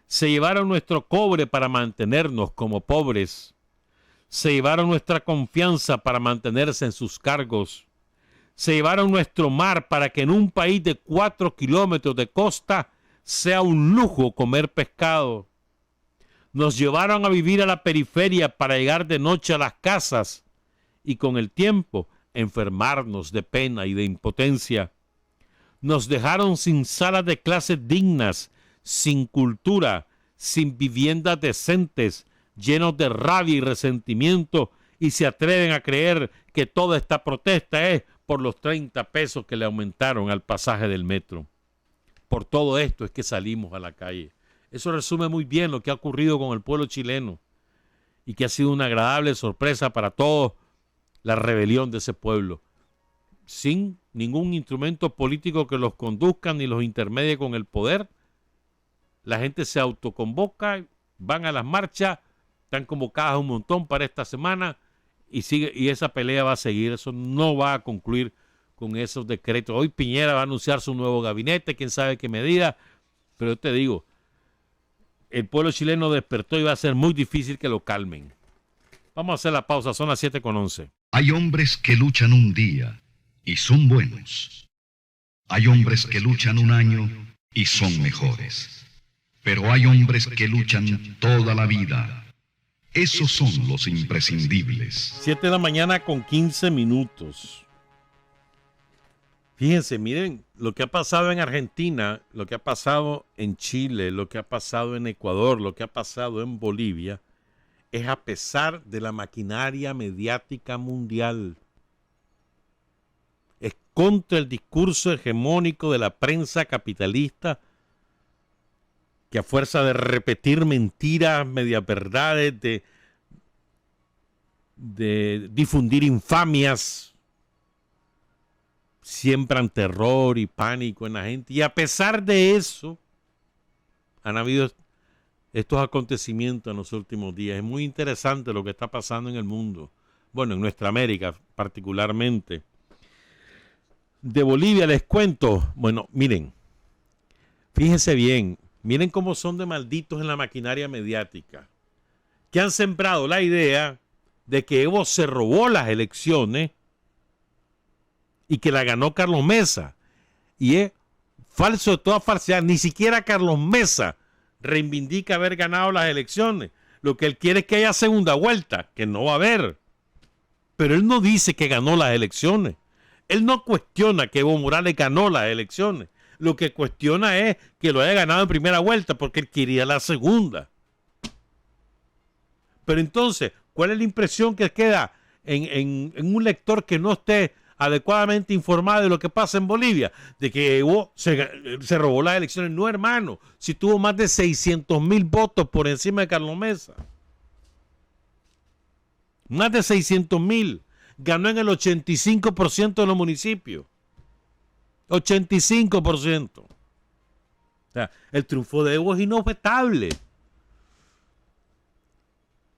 A: Se llevaron nuestro cobre para mantenernos como pobres. Se llevaron nuestra confianza para mantenerse en sus cargos. Se llevaron nuestro mar para que en un país de 4 kilómetros de costa sea un lujo comer pescado. Nos llevaron a vivir a la periferia para llegar de noche a las casas y con el tiempo enfermarnos de pena y de impotencia. Nos dejaron sin salas de clases dignas, sin cultura, sin viviendas decentes, llenos de rabia y resentimiento, y se atreven a creer que toda esta protesta es por los 30 pesos que le aumentaron al pasaje del metro. Por todo esto es que salimos a la calle. Eso resume muy bien lo que ha ocurrido con el pueblo chileno y que ha sido una agradable sorpresa para todos, la rebelión de ese pueblo, sin ningún instrumento político que los conduzca ni los intermedie con el poder. La gente se autoconvoca, van a las marchas, están convocadas un montón para esta semana y esa pelea va a seguir. Eso no va a concluir con esos decretos. Hoy Piñera va a anunciar su nuevo gabinete, quién sabe qué medida, pero yo te digo, el pueblo chileno despertó y va a ser muy difícil que lo calmen. Vamos a hacer la pausa, son las 7:11.
C: Hay hombres que luchan un día y son buenos. Hay hombres que luchan un año y son mejores. Pero hay hombres que luchan toda la vida. Esos son los imprescindibles.
A: 7:15 a.m. Fíjense, miren lo que ha pasado en Argentina, lo que ha pasado en Chile, lo que ha pasado en Ecuador, lo que ha pasado en Bolivia, es a pesar de la maquinaria mediática mundial. Es contra el discurso hegemónico de la prensa capitalista que a fuerza de repetir mentiras, medias verdades, de difundir infamias, siembran terror y pánico en la gente. Y a pesar de eso, han habido estos acontecimientos en los últimos días. Es muy interesante lo que está pasando en el mundo. Bueno, en nuestra América particularmente. De Bolivia les cuento. Bueno, miren, fíjense bien. Miren cómo son de malditos en la maquinaria mediática. Que han sembrado la idea de que Evo se robó las elecciones y que la ganó Carlos Mesa. Y es falso de toda falsedad. Ni siquiera Carlos Mesa reivindica haber ganado las elecciones. Lo que él quiere es que haya segunda vuelta, que no va a haber. Pero él no dice que ganó las elecciones. Él no cuestiona que Evo Morales ganó las elecciones. Lo que cuestiona es que lo haya ganado en primera vuelta porque él quería la segunda. Pero entonces, ¿cuál es la impresión que queda en un lector que no esté adecuadamente informado de lo que pasa en Bolivia? De que Evo se robó las elecciones. No, hermano, si tuvo más de 600,000 votos por encima de Carlos Mesa. Más de 600,000. Ganó en el 85% de los municipios. 85%. O sea, el triunfo de Evo es inobjetable.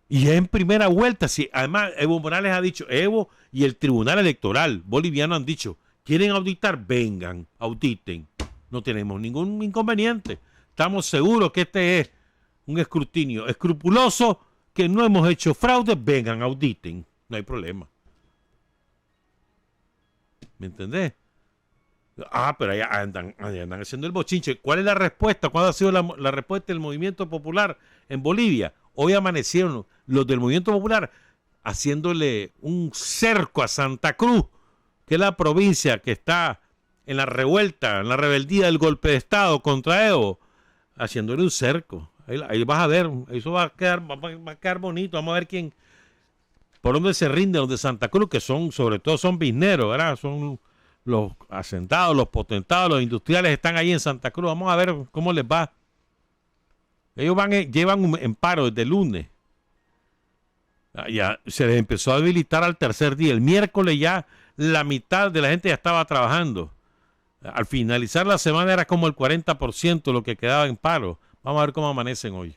A: Y es en primera vuelta. Sí, además, Evo Morales ha dicho, Evo y el Tribunal Electoral boliviano han dicho, ¿quieren auditar? Vengan, auditen. No tenemos ningún inconveniente. Estamos seguros que este es un escrutinio escrupuloso, que no hemos hecho fraude. Vengan, auditen. No hay problema. ¿Me entendés? Ah, pero allá andan haciendo el bochinche. ¿Cuál es la respuesta? ¿Cuál ha sido la respuesta del movimiento popular en Bolivia? Hoy amanecieron los del Movimiento Popular haciéndole un cerco a Santa Cruz, que es la provincia que está en la revuelta, en la rebeldía del golpe de Estado contra Evo, haciéndole un cerco. Ahí vas a ver, eso va a quedar bonito. Vamos a ver quién, por dónde se rinden los de Santa Cruz, que sobre todo son bizneros, ¿verdad? Son los asentados, los potentados, los industriales están ahí en Santa Cruz. Vamos a ver cómo les va. Ellos llevan en paro desde el lunes. Ya se les empezó a habilitar al tercer día. El miércoles ya la mitad de la gente ya estaba trabajando. Al finalizar la semana era como el 40% lo que quedaba en paro. Vamos a ver cómo amanecen hoy.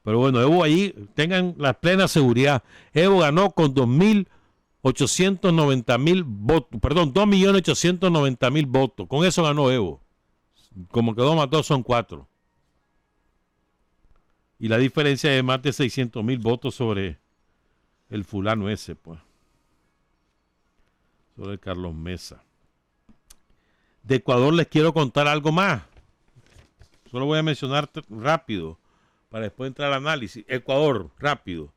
A: Pero bueno, Evo ahí, tengan la plena seguridad. Evo ganó con 2.890.000 votos. Perdón, 2.890.000 votos. Con eso ganó Evo. Como quedó más 2 son 4. Y la diferencia es más de 600.000 votos sobre el fulano ese, pues. Sobre Carlos Mesa. De Ecuador les quiero contar algo más. Solo voy a mencionar rápido para después entrar al análisis. Ecuador, rápido.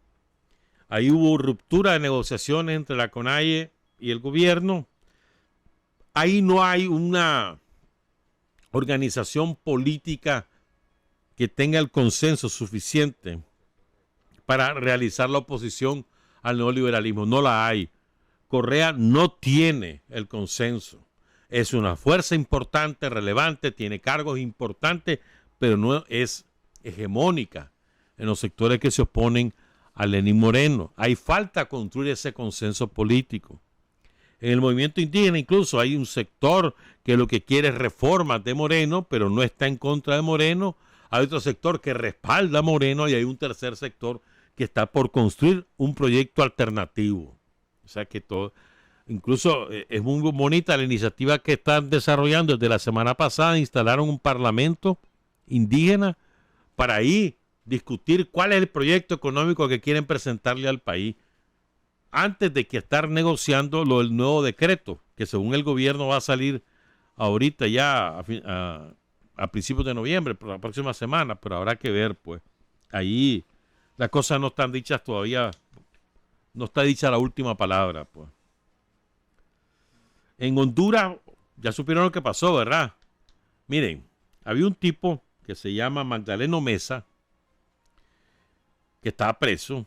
A: Ahí hubo ruptura de negociaciones entre la CONAIE y el gobierno. Ahí no hay una organización política que tenga el consenso suficiente para realizar la oposición al neoliberalismo. No la hay. Correa no tiene el consenso. Es una fuerza importante, relevante, tiene cargos importantes, pero no es hegemónica en los sectores que se oponen a Lenín Moreno. Hay falta construir ese consenso político. En el movimiento indígena incluso hay un sector que lo que quiere es reformas de Moreno, pero no está en contra de Moreno. Hay otro sector que respalda a Moreno y hay un tercer sector que está por construir un proyecto alternativo. O sea que todo... Incluso es muy bonita la iniciativa que están desarrollando. Desde la semana pasada instalaron un parlamento indígena para ahí discutir cuál es el proyecto económico que quieren presentarle al país antes de que estar negociando lo del nuevo decreto, que según el gobierno va a salir ahorita ya a principios de noviembre, por la próxima semana, pero habrá que ver, pues. Ahí las cosas no están dichas todavía, no está dicha la última palabra, pues. En Honduras, ya supieron lo que pasó, ¿verdad? Miren, había un tipo que se llama Magdaleno Mesa, que estaba preso.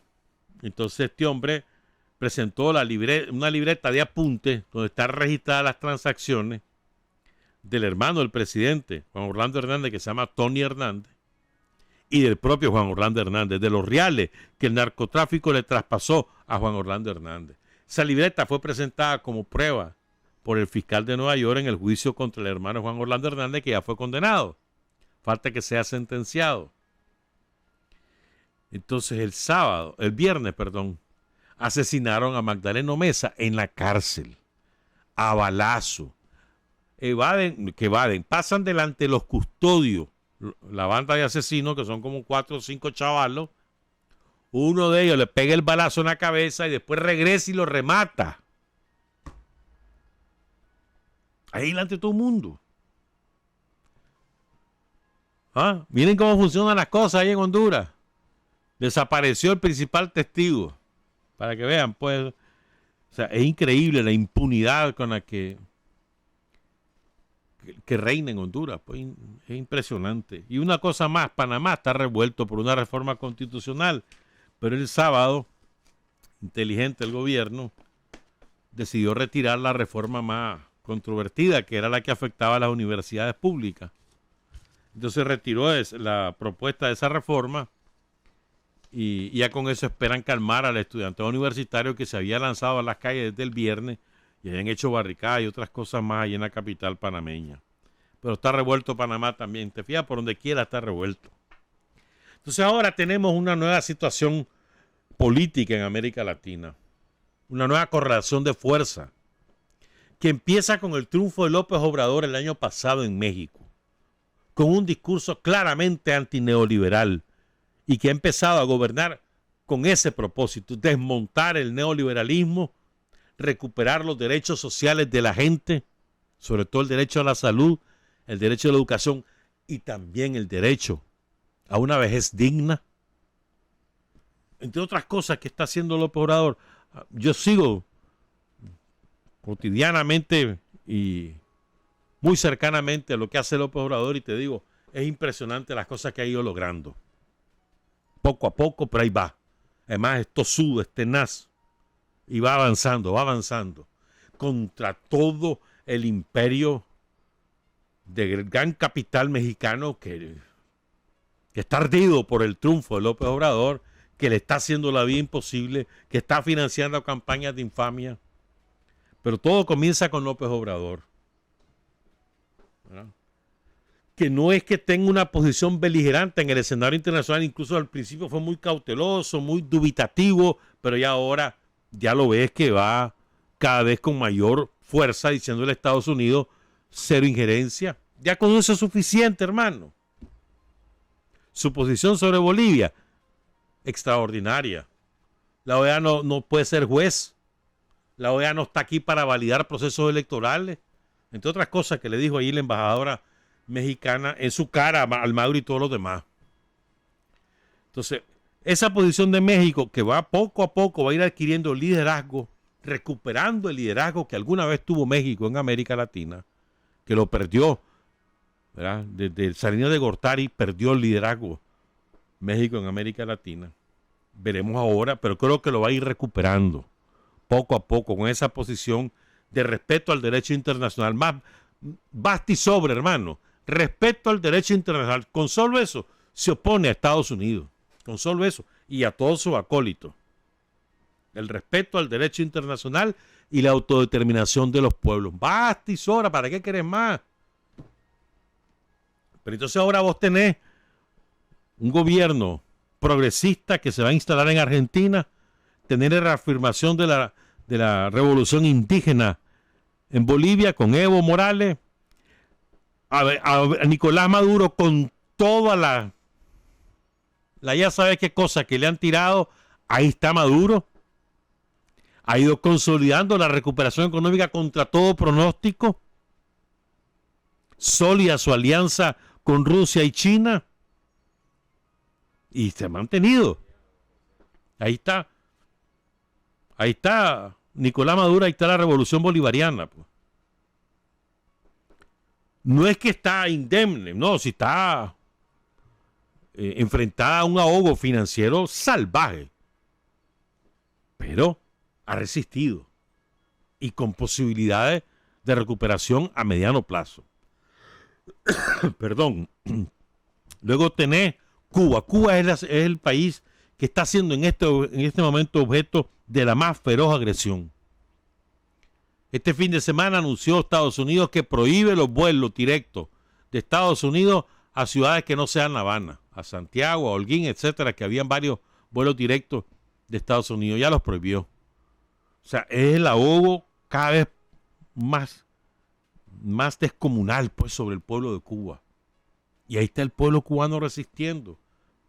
A: Entonces este hombre presentó una libreta de apuntes donde están registradas las transacciones del hermano del presidente, Juan Orlando Hernández, que se llama Tony Hernández, y del propio Juan Orlando Hernández, de los reales que el narcotráfico le traspasó a Juan Orlando Hernández. Esa libreta fue presentada como prueba por el fiscal de Nueva York en el juicio contra el hermano Juan Orlando Hernández, que ya fue condenado. Falta que sea sentenciado. Entonces el viernes, asesinaron a Magdaleno Mesa en la cárcel, a balazo. Pasan delante los custodios, la banda de asesinos, que son como 4 o 5 chavalos. Uno de ellos le pega el balazo en la cabeza y después regresa y lo remata. Ahí delante de todo el mundo. Miren cómo funcionan las cosas ahí en Honduras. Desapareció el principal testigo. Para que vean, pues. O sea, es increíble la impunidad con la que reina en Honduras. Pues es impresionante. Y una cosa más, Panamá está revuelto por una reforma constitucional. Pero el sábado, inteligente el gobierno, decidió retirar la reforma más controvertida, que era la que afectaba a las universidades públicas. Entonces retiró la propuesta de esa reforma y ya con eso esperan calmar al estudiantado universitario que se había lanzado a las calles desde el viernes y habían hecho barricadas y otras cosas más ahí en la capital panameña. Pero está revuelto Panamá también. Te fijas, por donde quiera está revuelto. Entonces ahora tenemos una nueva situación política en América Latina. Una nueva correlación de fuerza que empieza con el triunfo de López Obrador el año pasado en México, con un discurso claramente antineoliberal y que ha empezado a gobernar con ese propósito, desmontar el neoliberalismo, recuperar los derechos sociales de la gente, sobre todo el derecho a la salud, el derecho a la educación y también el derecho a una vejez digna, entre otras cosas que está haciendo López Obrador, yo sigo cotidianamente y muy cercanamente a lo que hace López Obrador y te digo, es impresionante las cosas que ha ido logrando. Poco a poco, pero ahí va. Además, es tosudo, es tenaz. Y va avanzando contra todo el imperio del gran capital mexicano que está ardido por el triunfo de López Obrador, que le está haciendo la vida imposible, que está financiando campañas de infamia. Pero todo comienza con López Obrador, ¿verdad? Que no es que tenga una posición beligerante en el escenario internacional, incluso al principio fue muy cauteloso, muy dubitativo, pero ya ahora ya lo ves que va cada vez con mayor fuerza diciéndole a Estados Unidos cero injerencia. Ya con eso es suficiente, hermano. Su posición sobre Bolivia, extraordinaria. La OEA no puede ser juez. La OEA no está aquí para validar procesos electorales. Entre otras cosas que le dijo ahí la embajadora mexicana en su cara a Almagro y todos los demás. Entonces, esa posición de México que va poco a poco, va a ir adquiriendo liderazgo, recuperando el liderazgo que alguna vez tuvo México en América Latina, que lo perdió, ¿verdad? Desde Salinas de Gortari perdió el liderazgo México en América Latina. Veremos ahora, pero creo que lo va a ir recuperando poco a poco con esa posición de respeto al derecho internacional. Más basta y sobra, hermano. Respeto al derecho internacional. Con solo eso se opone a Estados Unidos. Con solo eso. Y a todos sus acólitos. El respeto al derecho internacional y la autodeterminación de los pueblos. Basta y sobra. ¿Para qué querés más? Pero entonces ahora vos tenés un gobierno progresista que se va a instalar en Argentina, tener la reafirmación de la revolución indígena en Bolivia con Evo Morales, a Nicolás Maduro con toda la ya sabes qué cosa que le han tirado. Ahí está Maduro, ha ido consolidando la recuperación económica contra todo pronóstico, sólida su alianza con Rusia y China, y se ha mantenido. Ahí está Nicolás Maduro, ahí está la revolución bolivariana, pues. No es que está indemne, no, si está enfrentada a un ahogo financiero salvaje, pero ha resistido y con posibilidades de recuperación a mediano plazo. Perdón. Luego tenés Cuba. Cuba es el país que está siendo en este momento objeto de la más feroz agresión. Este fin de semana anunció Estados Unidos que prohíbe los vuelos directos de Estados Unidos a ciudades que no sean La Habana, a Santiago, a Holguín, etcétera, que habían varios vuelos directos de Estados Unidos. Ya los prohibió. O sea, es el ahogo cada vez más descomunal, pues, sobre el pueblo de Cuba. Y ahí está el pueblo cubano resistiendo,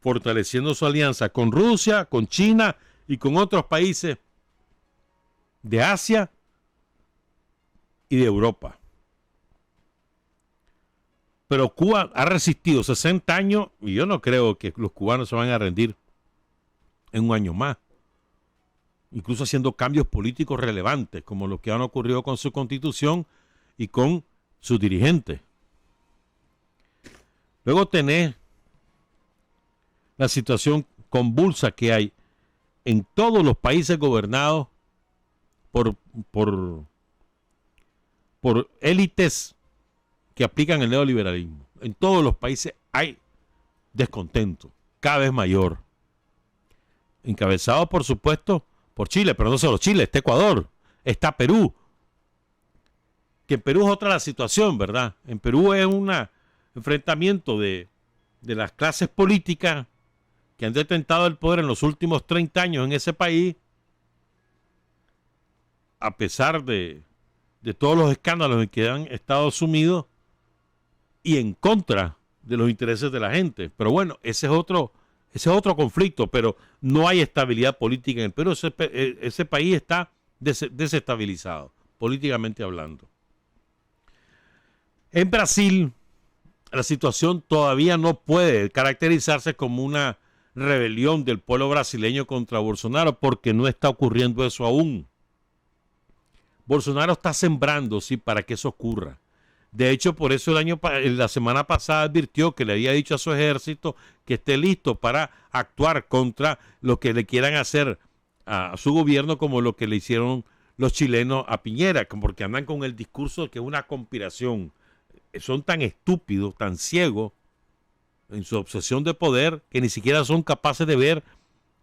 A: fortaleciendo su alianza con Rusia, con China y con otros países de Asia y de Europa. Pero Cuba ha resistido 60 años y yo no creo que los cubanos se van a rendir en un año más. Incluso haciendo cambios políticos relevantes, como los que han ocurrido con su constitución y con sus dirigentes. Luego tenés la situación convulsa que hay en todos los países gobernados por élites que aplican el neoliberalismo. En todos los países hay descontento, cada vez mayor. Encabezado, por supuesto, por Chile, pero no solo Chile, está Ecuador, está Perú. Que en Perú es otra la situación, ¿verdad? En Perú es un enfrentamiento de las clases políticas que han detentado el poder en los últimos 30 años en ese país, a pesar de todos los escándalos en que han estado sumidos y en contra de los intereses de la gente. Pero bueno, ese es otro conflicto, pero no hay estabilidad política en el Perú. Ese país está desestabilizado, políticamente hablando. En Brasil, la situación todavía no puede caracterizarse como una rebelión del pueblo brasileño contra Bolsonaro, porque no está ocurriendo eso aún. Bolsonaro está sembrando, sí, para que eso ocurra. De hecho, por eso la semana pasada advirtió que le había dicho a su ejército que esté listo para actuar contra lo que le quieran hacer a su gobierno, como lo que le hicieron los chilenos a Piñera, porque andan con el discurso de que es una conspiración. Son tan estúpidos, tan ciegos en su obsesión de poder, que ni siquiera son capaces de ver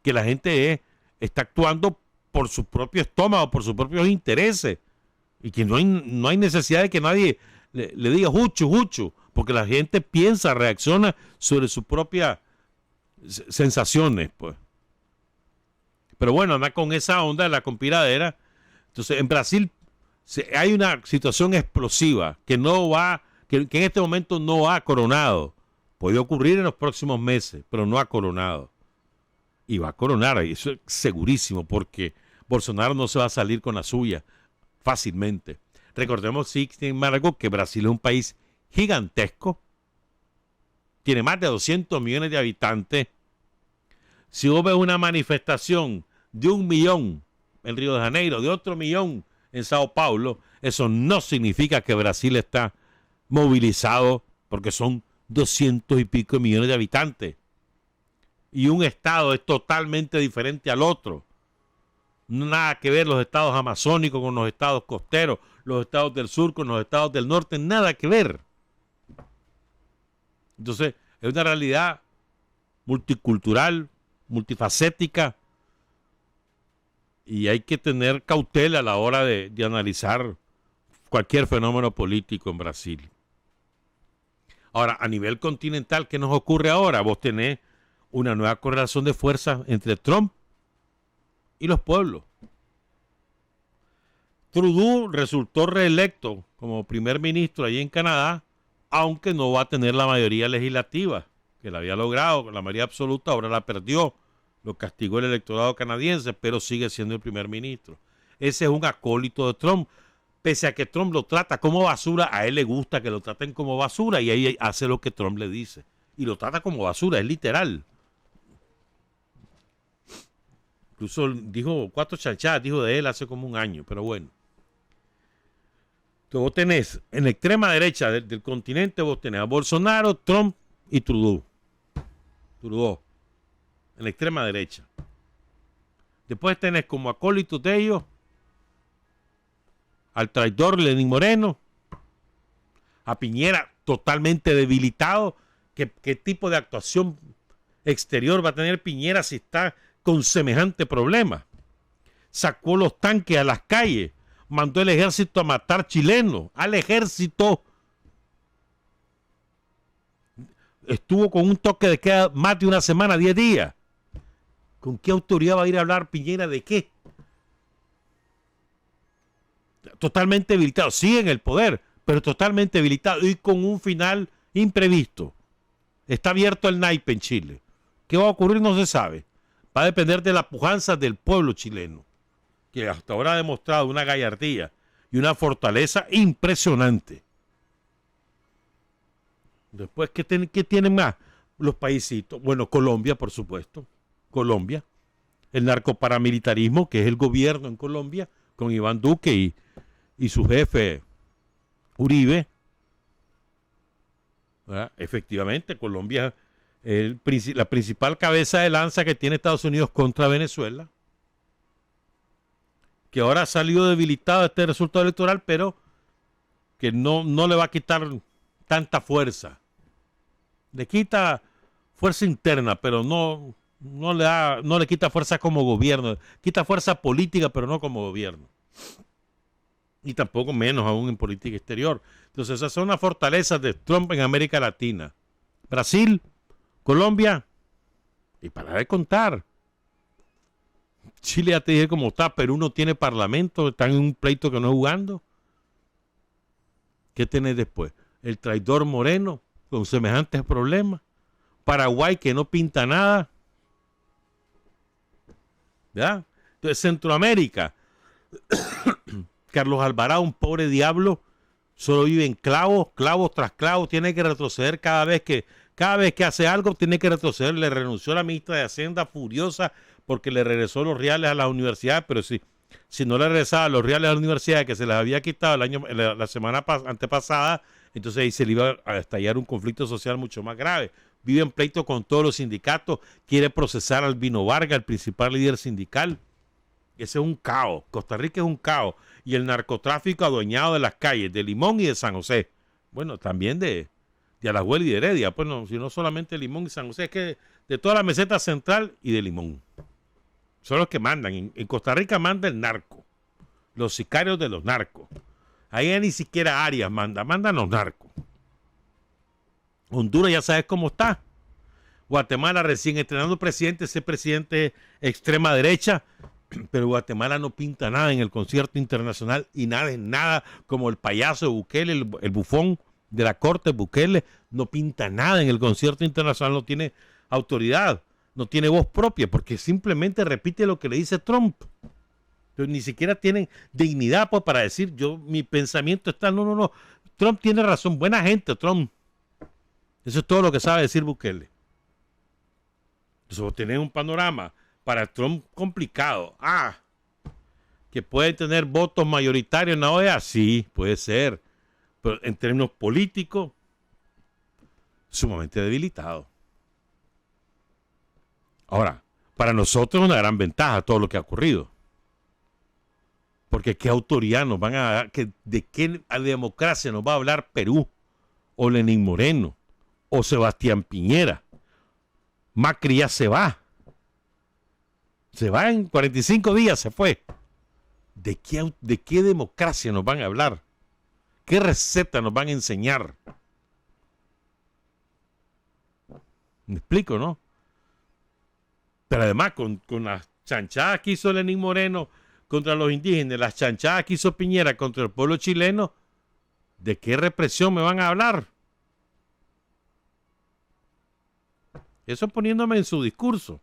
A: que la gente está actuando por su propio estómago, por sus propios intereses, y que no hay necesidad de que nadie le diga juchu, juchu, porque la gente piensa, reacciona sobre sus propias sensaciones, pues. Pero bueno, anda con esa onda de la conspiradera. Entonces, en Brasil hay una situación explosiva que en este momento no ha coronado. Puede ocurrir en los próximos meses, pero no ha coronado. Y va a coronar, y eso es segurísimo, porque Bolsonaro no se va a salir con la suya fácilmente. Recordemos, sí, sin embargo, que Brasil es un país gigantesco, tiene más de 200 millones de habitantes. Si vos ves una manifestación de 1 millón en Río de Janeiro, de otro millón en Sao Paulo, eso no significa que Brasil está movilizado, porque son 200 y pico millones de habitantes. Y un estado es totalmente diferente al otro. Nada que ver los estados amazónicos con los estados costeros, los estados del sur con los estados del norte, nada que ver. Entonces, es una realidad multicultural, multifacética, y hay que tener cautela a la hora de analizar cualquier fenómeno político en Brasil. Ahora, a nivel continental, ¿qué nos ocurre ahora? Vos tenés una nueva correlación de fuerzas entre Trump y los pueblos. Trudeau resultó reelecto como primer ministro allí en Canadá, aunque no va a tener la mayoría legislativa que la había logrado, con la mayoría absoluta, ahora la perdió. Lo castigó el electorado canadiense, pero sigue siendo el primer ministro. Ese es un acólito de Trump. Pese a que Trump lo trata como basura, a él le gusta que lo traten como basura, y ahí hace lo que Trump le dice. Y lo trata como basura, es literal. Incluso dijo 4 chanchadas, dijo de él hace como un año, pero bueno. Entonces vos tenés, en la extrema derecha del continente, vos tenés a Bolsonaro, Trump y Trudeau. En la extrema derecha. Después tenés como acólitos de ellos al traidor Lenín Moreno, a Piñera totalmente debilitado. ¿Qué tipo de actuación exterior va a tener Piñera si está con semejante problema? Sacó los tanques a las calles, mandó el ejército a matar chilenos, al ejército. Estuvo con un toque de queda más de una semana, 10 días. ¿Con qué autoridad va a ir a hablar Piñera de qué? Totalmente debilitado, sigue en el poder, pero totalmente debilitado y con un final imprevisto. Está abierto el naipe en Chile. ¿Qué va a ocurrir? No se sabe. Va a depender de la pujanza del pueblo chileno, que hasta ahora ha demostrado una gallardía y una fortaleza impresionante. Después, ¿qué tienen más los paisitos? Bueno, Colombia, por supuesto. Colombia. El narcoparamilitarismo, que es el gobierno en Colombia, con Iván Duque y su jefe Uribe. ¿Verdad? Efectivamente, Colombia es la principal cabeza de lanza que tiene Estados Unidos contra Venezuela, que ahora ha salido debilitado este resultado electoral, pero que no le va a quitar tanta fuerza. Le quita fuerza interna, pero no le quita fuerza como gobierno. Quita fuerza política, pero no como gobierno. Y tampoco menos aún en política exterior. Entonces esas son las fortalezas de Trump en América Latina. Brasil, Colombia, y para de contar. Chile ya te dije cómo está, Perú no tiene parlamento, están en un pleito que no es jugando. ¿Qué tenés después? El traidor Moreno, con semejantes problemas. Paraguay, que no pinta nada. ¿Ya? Entonces, Centroamérica, Carlos Alvarado, un pobre diablo, Solo vive en clavos, clavos tras clavos, tiene que retroceder cada vez que hace algo, tiene que retroceder. Le renunció a la ministra de Hacienda furiosa porque le regresó los reales a las universidades, pero si no le regresaba los reales a la universidad que se les había quitado la semana antepasada, entonces ahí se le iba a estallar un conflicto social mucho más grave. Vive en pleito con todos los sindicatos, quiere procesar al Albino Vargas, el principal líder sindical. Ese es un caos. Costa Rica es un caos. Y el narcotráfico adueñado de las calles de Limón y de San José. Bueno, también de Alajuela y de Heredia. Pues no, sino solamente Limón y San José. Es que de toda la meseta central y de Limón. Son los que mandan. En Costa Rica manda el narco. Los sicarios de los narcos. Ahí ni siquiera Arias mandan los narcos. Honduras ya sabes cómo está. Guatemala recién estrenando presidente, ese presidente extrema derecha, pero Guatemala no pinta nada en el concierto internacional y nada como el payaso de Bukele, el bufón de la corte Bukele, no pinta nada en el concierto internacional, no tiene autoridad, no tiene voz propia, porque simplemente repite lo que le dice Trump. Entonces, ni siquiera tienen dignidad pues, para decir, mi pensamiento está, no, Trump tiene razón, buena gente Trump. Eso es todo lo que sabe decir Bukele. Eso tiene un panorama para Trump complicado. Que puede tener votos mayoritarios en la OEA, sí, puede ser. Pero en términos políticos, sumamente debilitado. Ahora, para nosotros es una gran ventaja todo lo que ha ocurrido. Porque qué autoridad nos van a dar, de qué democracia nos va a hablar Perú, o Lenín Moreno, o Sebastián Piñera. Macri ya se va. Se va en 45 días, se fue. ¿De qué democracia nos van a hablar? ¿Qué receta nos van a enseñar? Me explico, ¿no? Pero además, con las chanchadas que hizo Lenín Moreno contra los indígenas, las chanchadas que hizo Piñera contra el pueblo chileno, ¿de qué represión me van a hablar? Eso poniéndome en su discurso.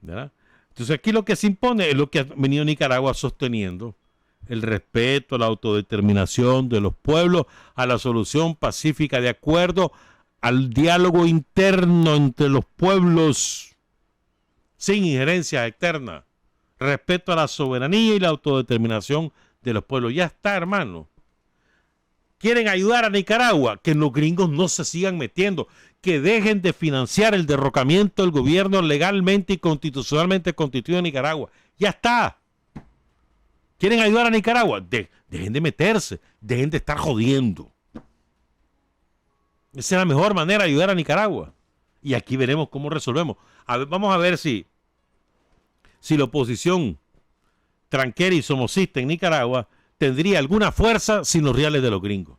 A: ¿Verdad? Entonces aquí lo que se impone es lo que ha venido Nicaragua sosteniendo. El respeto, la autodeterminación de los pueblos a la solución pacífica de acuerdo al diálogo interno entre los pueblos sin injerencias externas. Respeto a la soberanía y la autodeterminación de los pueblos. Ya está, hermano. ¿Quieren ayudar a Nicaragua? Que los gringos no se sigan metiendo, que dejen de financiar el derrocamiento del gobierno legalmente y constitucionalmente constituido en Nicaragua. Ya está. ¿Quieren ayudar a Nicaragua? Dejen de meterse, dejen de estar jodiendo. Esa es la mejor manera de ayudar a Nicaragua. Y aquí veremos cómo resolvemos. Vamos a ver si la oposición tranquera y somocista en Nicaragua tendría alguna fuerza sin los reales de los gringos.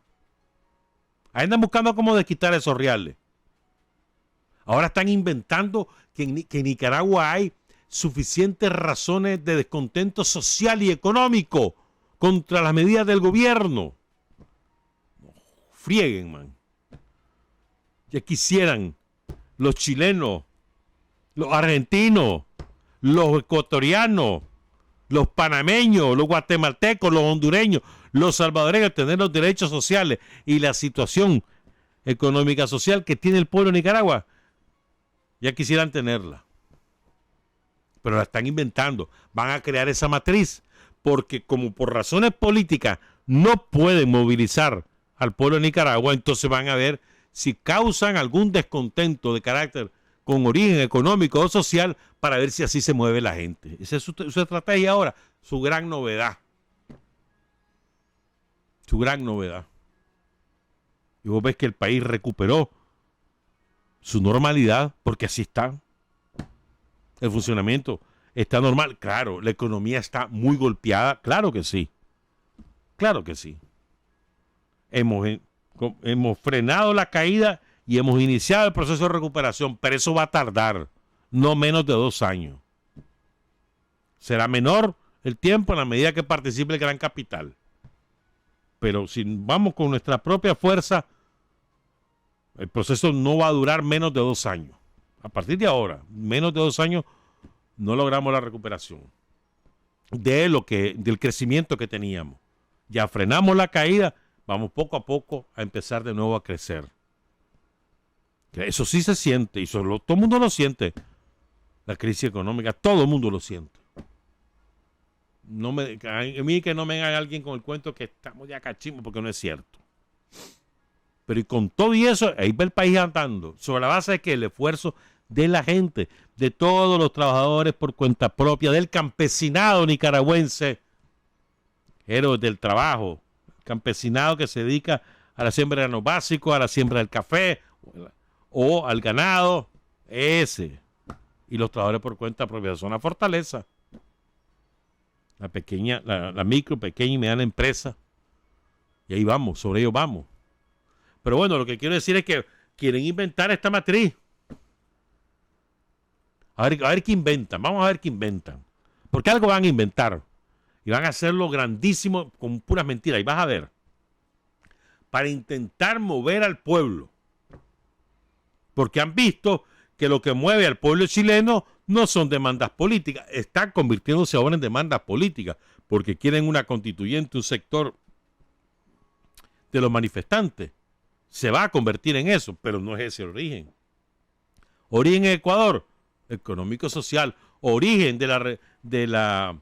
A: Ahí andan buscando cómo desquitar esos reales. Ahora están inventando que en Nicaragua hay suficientes razones de descontento social y económico contra las medidas del gobierno. Frieguen, man. Ya quisieran los chilenos, los argentinos, los ecuatorianos, los panameños, los guatemaltecos, los hondureños, los salvadoreños tener los derechos sociales y la situación económica social que tiene el pueblo de Nicaragua. Ya quisieran tenerla. Pero la están inventando. Van a crear esa matriz porque como por razones políticas no pueden movilizar al pueblo de Nicaragua, entonces van a ver si causan algún descontento de carácter con origen económico o social para ver si así se mueve la gente. Esa es su estrategia ahora, su gran novedad. Su gran novedad. Y vos ves que el país recuperó su normalidad, porque así está. El funcionamiento está normal. Claro, la economía está muy golpeada. Claro que sí. Claro que sí. Hemos frenado la caída y hemos iniciado el proceso de recuperación, pero eso va a tardar no menos de 2 años. Será menor el tiempo en la medida que participe el gran capital. Pero si vamos con nuestra propia fuerza, el proceso no va a durar menos de 2 años. A partir de ahora, menos de 2 años, no logramos la recuperación del crecimiento que teníamos. ya frenamos la caída, vamos poco a poco a empezar de nuevo a crecer. Eso sí se siente, y todo el mundo lo siente. La crisis económica, todo el mundo lo siente. A mí que no me haga alguien con el cuento que estamos ya cachimos, porque no es cierto. Pero y con todo y eso, ahí va el país andando, sobre la base de que el esfuerzo de la gente, de todos los trabajadores por cuenta propia, del campesinado nicaragüense, héroes del trabajo, campesinado que se dedica a la siembra de granos básicos, a la siembra del café o al ganado, ese. Y los trabajadores por cuenta propia son la fortaleza. La pequeña, la micro, pequeña y mediana empresa. Y ahí vamos, sobre ello vamos. Pero bueno, lo que quiero decir es que quieren inventar esta matriz. A ver qué inventan. Vamos a ver qué inventan. Porque algo van a inventar. Y van a hacerlo grandísimo con puras mentiras. Y vas a ver. Para intentar mover al pueblo. Porque han visto que lo que mueve al pueblo chileno no son demandas políticas. Están convirtiéndose ahora en demandas políticas. Porque quieren una constituyente, un sector de los manifestantes. Se va a convertir en eso, pero no es ese el origen. Origen en Ecuador, económico-social. Origen de la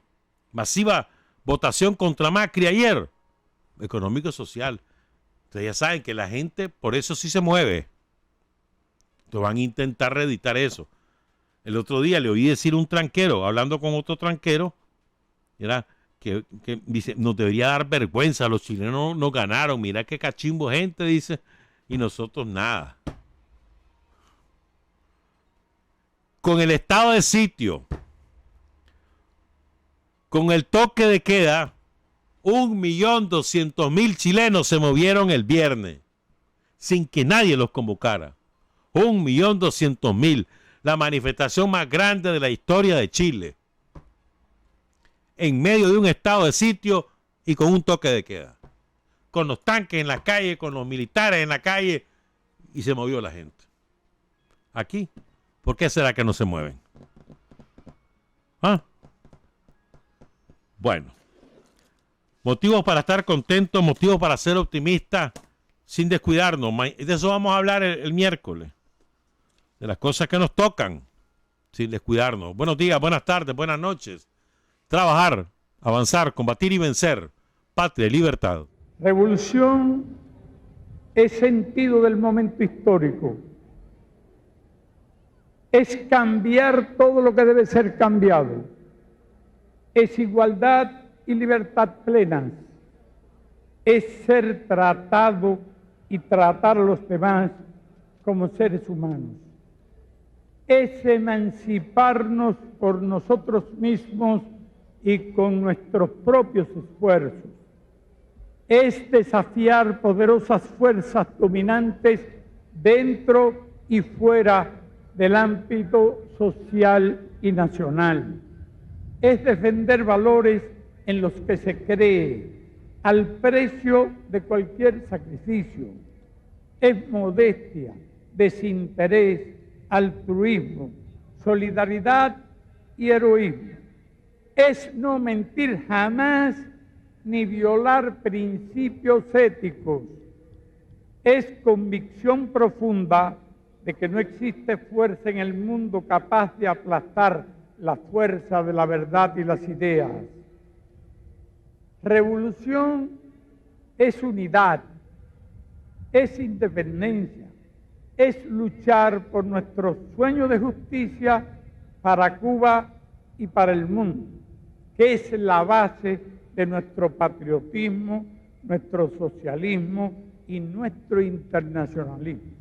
A: masiva votación contra Macri ayer, económico-social. Ustedes ya saben que la gente por eso sí se mueve. Entonces van a intentar reeditar eso. El otro día le oí decir un tranquero, hablando con otro tranquero, era que dice, nos debería dar vergüenza, los chilenos no ganaron, mira qué cachimbo gente, dice, y nosotros nada. Con el estado de sitio, con el toque de queda, 1.200.000 chilenos se movieron el viernes, sin que nadie los convocara. 1.200.000, la manifestación más grande de la historia de Chile, en medio de un estado de sitio y con un toque de queda, con los tanques en la calle, con los militares en la calle, y se movió la gente. Aquí, ¿por qué será que no se mueven? ¿Ah? Bueno, motivos para estar contentos, motivos para ser optimistas, sin descuidarnos. De eso vamos a hablar el miércoles, de las cosas que nos tocan, sin descuidarnos. Buenos días, buenas tardes, buenas noches. Trabajar, avanzar, combatir y vencer. Patria y libertad.
D: Revolución es sentido del momento histórico. Es cambiar todo lo que debe ser cambiado. Es igualdad y libertad plenas. Es ser tratado y tratar a los demás como seres humanos. Es emanciparnos por nosotros mismos y con nuestros propios esfuerzos. Es desafiar poderosas fuerzas dominantes dentro y fuera del ámbito social y nacional. Es defender valores en los que se cree, al precio de cualquier sacrificio. Es modestia, desinterés, altruismo, solidaridad y heroísmo. Es no mentir jamás ni violar principios éticos. Es convicción profunda de que no existe fuerza en el mundo capaz de aplastar la fuerza de la verdad y las ideas. Revolución es unidad, es independencia, es luchar por nuestro sueño de justicia para Cuba y para el mundo, que es la base de nuestro patriotismo, nuestro socialismo y nuestro internacionalismo.